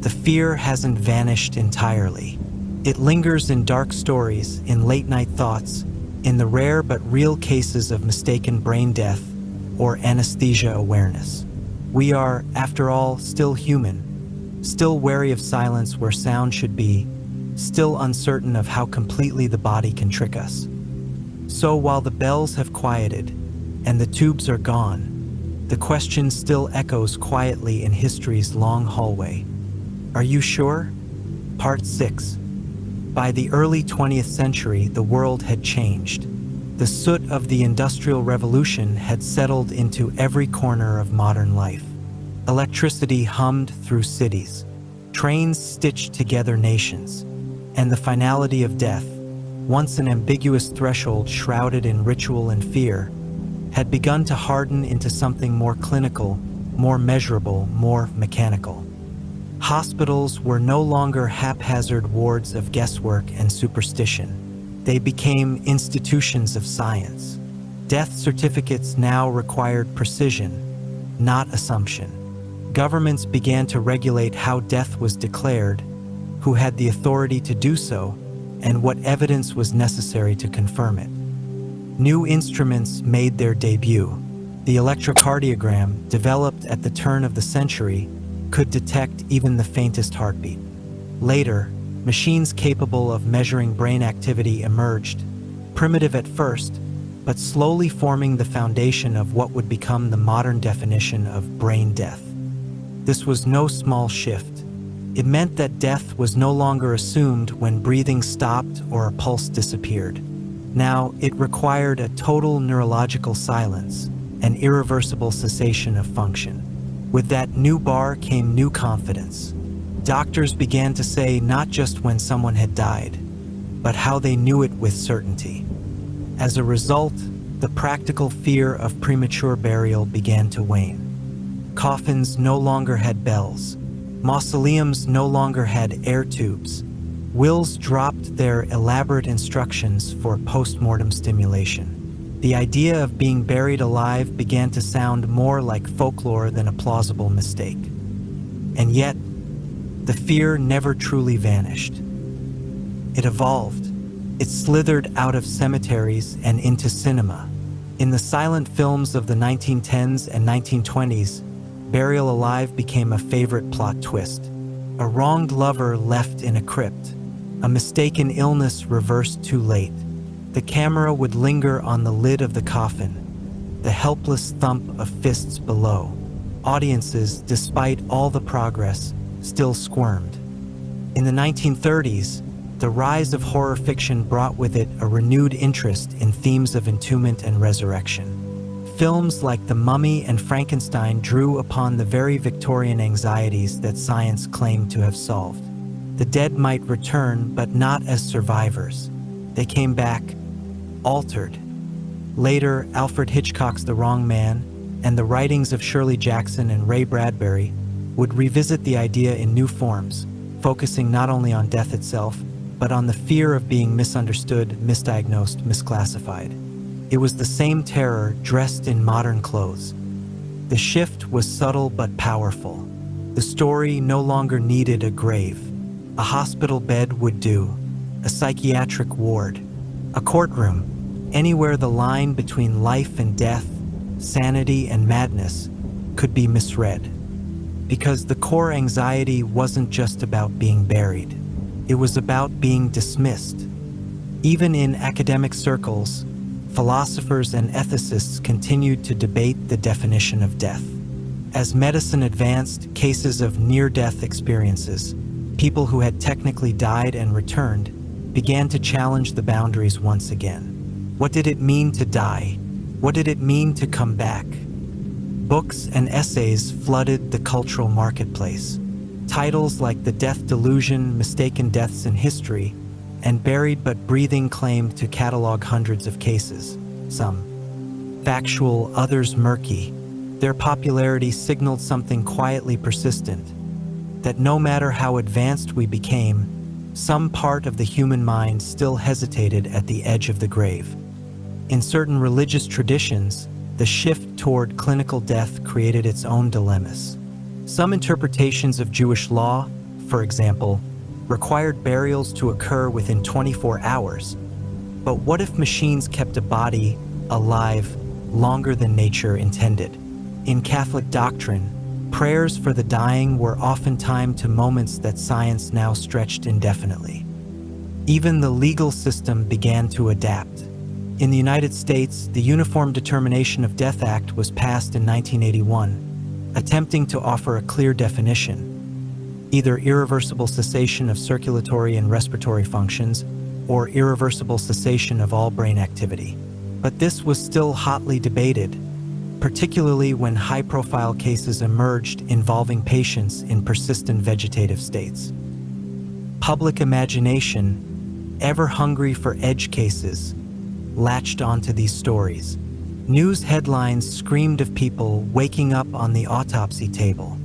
the fear hasn't vanished entirely. It lingers in dark stories, in late-night thoughts, in the rare but real cases of mistaken brain death, or anesthesia awareness. We are, after all, still human, still wary of silence where sound should be, still uncertain of how completely the body can trick us. So while the bells have quieted and the tubes are gone, the question still echoes quietly in history's long hallway. Are you sure? Part 6. By the early 20th century, the world had changed. The soot of the Industrial Revolution had settled into every corner of modern life. Electricity hummed through cities, trains stitched together nations, and the finality of death, once an ambiguous threshold shrouded in ritual and fear, had begun to harden into something more clinical, more measurable, more mechanical. Hospitals were no longer haphazard wards of guesswork and superstition. They became institutions of science. Death certificates now required precision, not assumption. Governments began to regulate how death was declared, who had the authority to do so, and what evidence was necessary to confirm it. New instruments made their debut. The electrocardiogram, developed at the turn of the century, could detect even the faintest heartbeat. Later, machines capable of measuring brain activity emerged, primitive at first, but slowly forming the foundation of what would become the modern definition of brain death. This was no small shift. It meant that death was no longer assumed when breathing stopped or a pulse disappeared. Now, it required a total neurological silence, an irreversible cessation of function. With that new bar came new confidence. Doctors began to say not just when someone had died, but how they knew it with certainty. As a result, the practical fear of premature burial began to wane. Coffins no longer had bells. Mausoleums no longer had air tubes. Wills dropped their elaborate instructions for post-mortem stimulation. The idea of being buried alive began to sound more like folklore than a plausible mistake. And yet, the fear never truly vanished. It evolved. It slithered out of cemeteries and into cinema. In the silent films of the 1910s and 1920s, burial alive became a favorite plot twist. A wronged lover left in a crypt. A mistaken illness reversed too late. The camera would linger on the lid of the coffin, the helpless thump of fists below. Audiences, despite all the progress, still squirmed. In the 1930s, the rise of horror fiction brought with it a renewed interest in themes of entombment and resurrection. Films like The Mummy and Frankenstein drew upon the very Victorian anxieties that science claimed to have solved. The dead might return, but not as survivors. They came back, altered. Later, Alfred Hitchcock's The Wrong Man and the writings of Shirley Jackson and Ray Bradbury would revisit the idea in new forms, focusing not only on death itself, but on the fear of being misunderstood, misdiagnosed, misclassified. It was the same terror dressed in modern clothes. The shift was subtle but powerful. The story no longer needed a grave. A hospital bed would do, a psychiatric ward, a courtroom, anywhere the line between life and death, sanity and madness, could be misread. Because the core anxiety wasn't just about being buried. It was about being dismissed. Even in academic circles, philosophers and ethicists continued to debate the definition of death. As medicine advanced, cases of near-death experiences, people who had technically died and returned, began to challenge the boundaries once again. What did it mean to die? What did it mean to come back? Books and essays flooded the cultural marketplace. Titles like The Death Delusion, Mistaken Deaths in History, and Buried But Breathing claimed to catalog hundreds of cases, some factual, others murky. Their popularity signaled something quietly persistent, that no matter how advanced we became, some part of the human mind still hesitated at the edge of the grave. In certain religious traditions, the shift toward clinical death created its own dilemmas. Some interpretations of Jewish law, for example, required burials to occur within 24 hours. But what if machines kept a body alive longer than nature intended. In Catholic doctrine, prayers for the dying were often timed to moments that science now stretched indefinitely. Even the legal system began to adapt. In the United States, the Uniform Determination of Death Act was passed in 1981, attempting to offer a clear definition: either irreversible cessation of circulatory and respiratory functions, or irreversible cessation of all brain activity. But this was still hotly debated, particularly when high-profile cases emerged involving patients in persistent vegetative states. Public imagination, ever hungry for edge cases, latched onto these stories. News headlines screamed of people waking up on the autopsy table.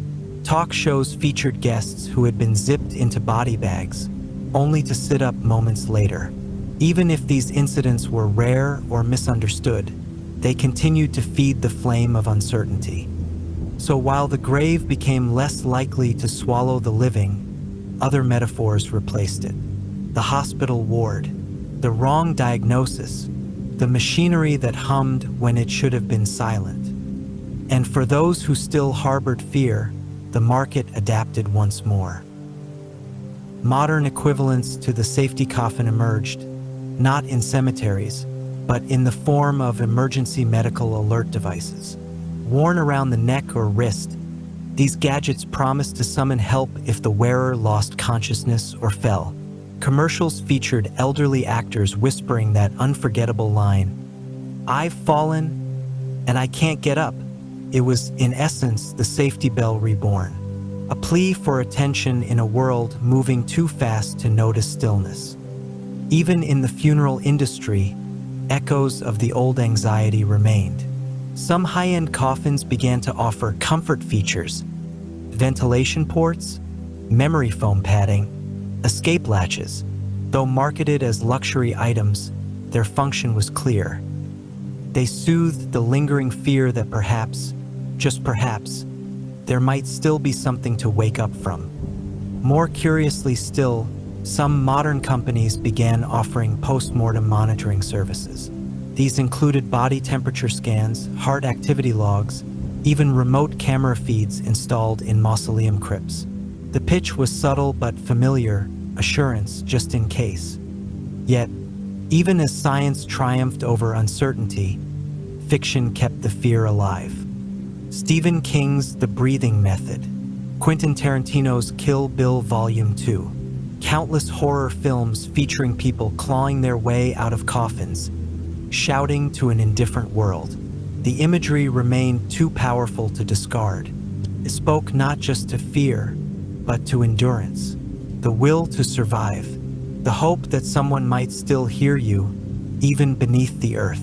Talk shows featured guests who had been zipped into body bags, only to sit up moments later. Even if these incidents were rare or misunderstood, they continued to feed the flame of uncertainty. So while the grave became less likely to swallow the living, other metaphors replaced it. The hospital ward, the wrong diagnosis, the machinery that hummed when it should have been silent. And for those who still harbored fear, the market adapted once more. Modern equivalents to the safety coffin emerged, not in cemeteries, but in the form of emergency medical alert devices. Worn around the neck or wrist, these gadgets promised to summon help if the wearer lost consciousness or fell. Commercials featured elderly actors whispering that unforgettable line, "I've fallen, and I can't get up." It was, in essence, the safety bell reborn, a plea for attention in a world moving too fast to notice stillness. Even in the funeral industry, echoes of the old anxiety remained. Some high-end coffins began to offer comfort features: ventilation ports, memory foam padding, escape latches. Though marketed as luxury items, their function was clear. They soothed the lingering fear that perhaps, just perhaps, there might still be something to wake up from. More curiously still, some modern companies began offering post-mortem monitoring services. These included body temperature scans, heart activity logs, even remote camera feeds installed in mausoleum crypts. The pitch was subtle but familiar: assurance just in case. Yet, even as science triumphed over uncertainty, fiction kept the fear alive. Stephen King's The Breathing Method, Quentin Tarantino's Kill Bill Volume 2, countless horror films featuring people clawing their way out of coffins, shouting to an indifferent world. The imagery remained too powerful to discard. It spoke not just to fear, but to endurance, the will to survive, the hope that someone might still hear you, even beneath the earth.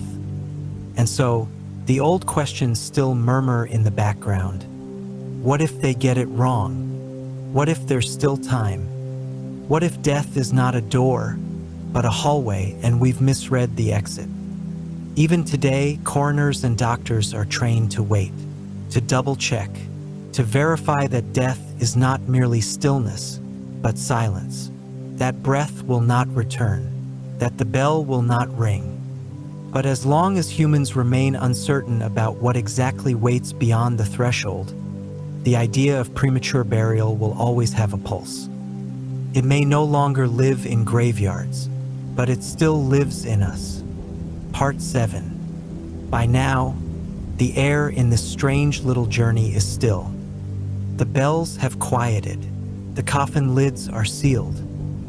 And so, the old questions still murmur in the background. What if they get it wrong? What if there's still time? What if death is not a door, but a hallway, and we've misread the exit? Even today, coroners and doctors are trained to wait, to double-check, to verify that death is not merely stillness, but silence, that breath will not return, that the bell will not ring. But as long as humans remain uncertain about what exactly waits beyond the threshold, the idea of premature burial will always have a pulse. It may no longer live in graveyards, but it still lives in us. Part 7. By now, the air in this strange little journey is still. The bells have quieted. The coffin lids are sealed.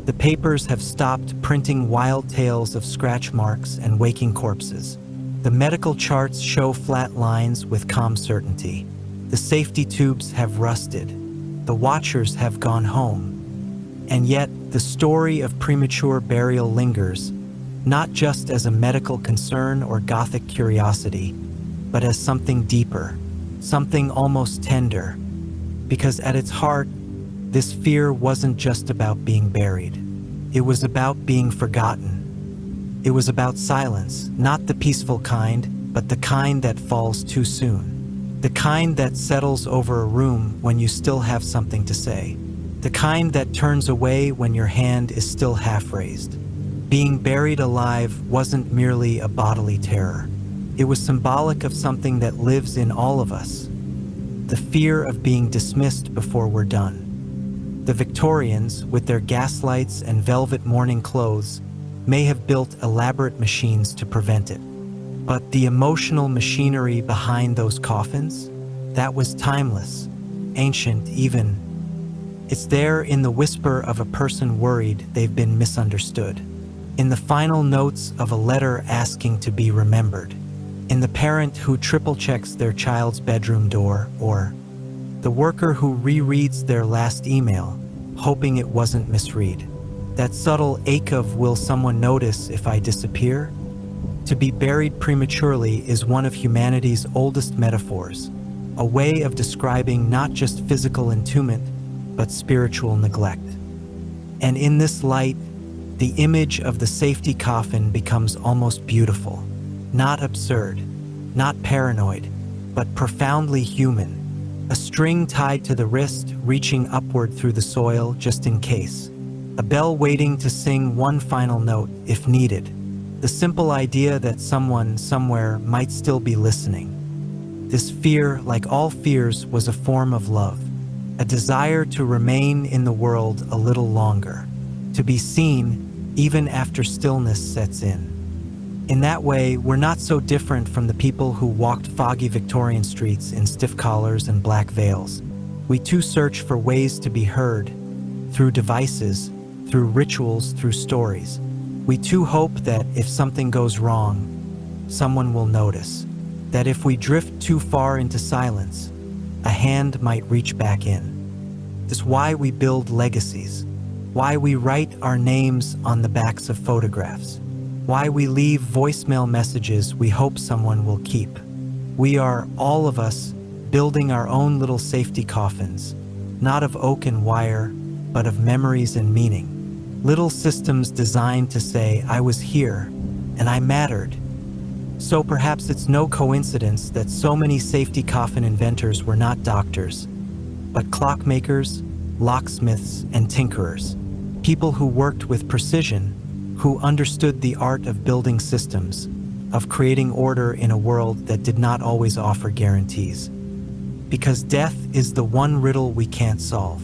The papers have stopped printing wild tales of scratch marks and waking corpses. The medical charts show flat lines with calm certainty. The safety tubes have rusted. The watchers have gone home. And yet, the story of premature burial lingers, not just as a medical concern or Gothic curiosity, but as something deeper, something almost tender. Because at its heart, this fear wasn't just about being buried. It was about being forgotten. It was about silence, not the peaceful kind, but the kind that falls too soon. The kind that settles over a room when you still have something to say. The kind that turns away when your hand is still half raised. Being buried alive wasn't merely a bodily terror. It was symbolic of something that lives in all of us, the fear of being dismissed before we're done. The Victorians, with their gaslights and velvet mourning clothes, may have built elaborate machines to prevent it. But the emotional machinery behind those coffins, that was timeless, ancient even. It's there in the whisper of a person worried they've been misunderstood, in the final notes of a letter asking to be remembered, in the parent who triple-checks their child's bedroom door, or the worker who rereads their last email, hoping it wasn't misread. That subtle ache of, will someone notice if I disappear? To be buried prematurely is one of humanity's oldest metaphors, a way of describing not just physical entombment, but spiritual neglect. And in this light, the image of the safety coffin becomes almost beautiful, not absurd, not paranoid, but profoundly human. A string tied to the wrist, reaching upward through the soil just in case. A bell waiting to sing one final note if needed. The simple idea that someone somewhere might still be listening. This fear, like all fears, was a form of love, a desire to remain in the world a little longer, to be seen even after stillness sets in. In that way, we're not so different from the people who walked foggy Victorian streets in stiff collars and black veils. We too search for ways to be heard, through devices, through rituals, through stories. We too hope that if something goes wrong, someone will notice. That if we drift too far into silence, a hand might reach back in. This is why we build legacies, why we write our names on the backs of photographs, why we leave voicemail messages we hope someone will keep. We are, all of us, building our own little safety coffins, not of oak and wire, but of memories and meaning. Little systems designed to say, I was here, and I mattered. So perhaps it's no coincidence that so many safety coffin inventors were not doctors, but clockmakers, locksmiths, and tinkerers. People who worked with precision, who understood the art of building systems, of creating order in a world that did not always offer guarantees. Because death is the one riddle we can't solve.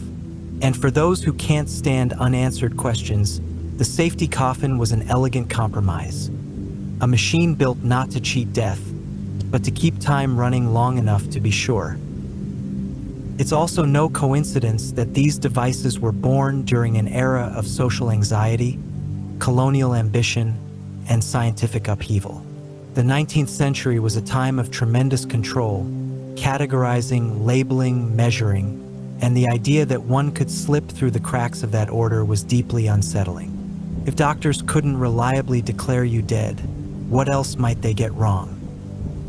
And for those who can't stand unanswered questions, the safety coffin was an elegant compromise. A machine built not to cheat death, but to keep time running long enough to be sure. It's also no coincidence that these devices were born during an era of social anxiety, colonial ambition, and scientific upheaval. The 19th century was a time of tremendous control, categorizing, labeling, measuring, and the idea that one could slip through the cracks of that order was deeply unsettling. If doctors couldn't reliably declare you dead, what else might they get wrong?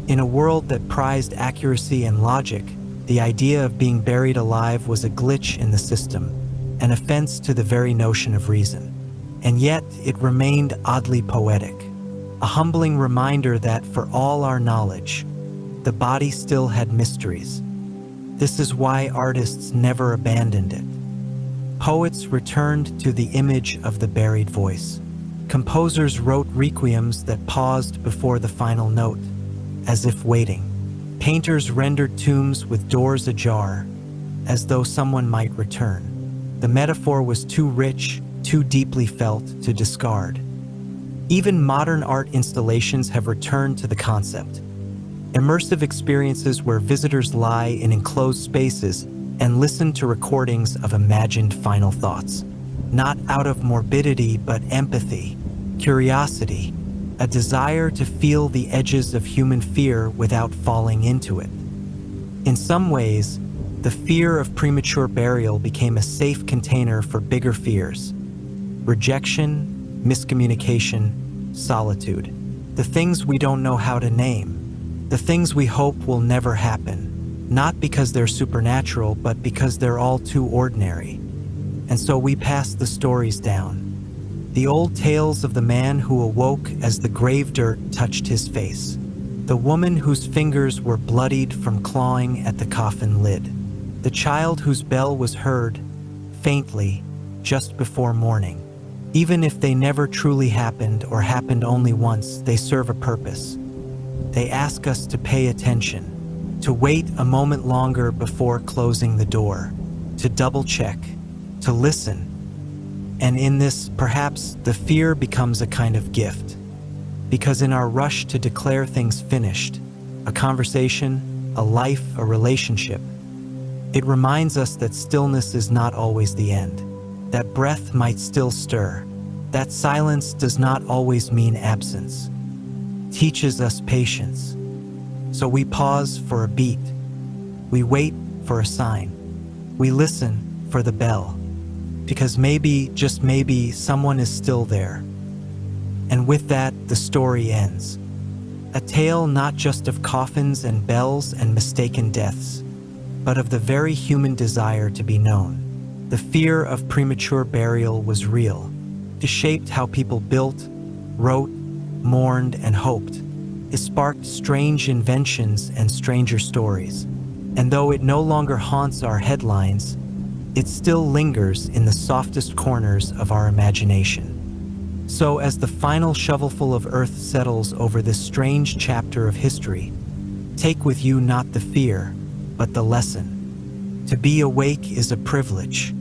In a world that prized accuracy and logic, the idea of being buried alive was a glitch in the system, an offense to the very notion of reason. And yet, it remained oddly poetic, a humbling reminder that for all our knowledge, the body still had mysteries. This is why artists never abandoned it. Poets returned to the image of the buried voice. Composers wrote requiems that paused before the final note, as if waiting. Painters rendered tombs with doors ajar, as though someone might return. The metaphor was too rich, too deeply felt to discard. Even modern art installations have returned to the concept. Immersive experiences where visitors lie in enclosed spaces and listen to recordings of imagined final thoughts. Not out of morbidity, but empathy, curiosity, a desire to feel the edges of human fear without falling into it. In some ways, the fear of premature burial became a safe container for bigger fears. Rejection, miscommunication, solitude. The things we don't know how to name. The things we hope will never happen, not because they're supernatural, but because they're all too ordinary. And so we pass the stories down. The old tales of the man who awoke as the grave dirt touched his face. The woman whose fingers were bloodied from clawing at the coffin lid. The child whose bell was heard, faintly, just before morning. Even if they never truly happened or happened only once, they serve a purpose. They ask us to pay attention, to wait a moment longer before closing the door, to double-check, to listen. And in this, perhaps, the fear becomes a kind of gift. Because in our rush to declare things finished, a conversation, a life, a relationship, it reminds us that stillness is not always the end, that breath might still stir, that silence does not always mean absence, teaches us patience. So we pause for a beat, we wait for a sign, we listen for the bell, because maybe, just maybe, someone is still there. And with that, the story ends. A tale not just of coffins and bells and mistaken deaths, but of the very human desire to be known. The fear of premature burial was real. It shaped how people built, wrote, mourned, and hoped. It sparked strange inventions and stranger stories. And though it no longer haunts our headlines, it still lingers in the softest corners of our imagination. So as the final shovelful of earth settles over this strange chapter of history, take with you not the fear, but the lesson. To be awake is a privilege.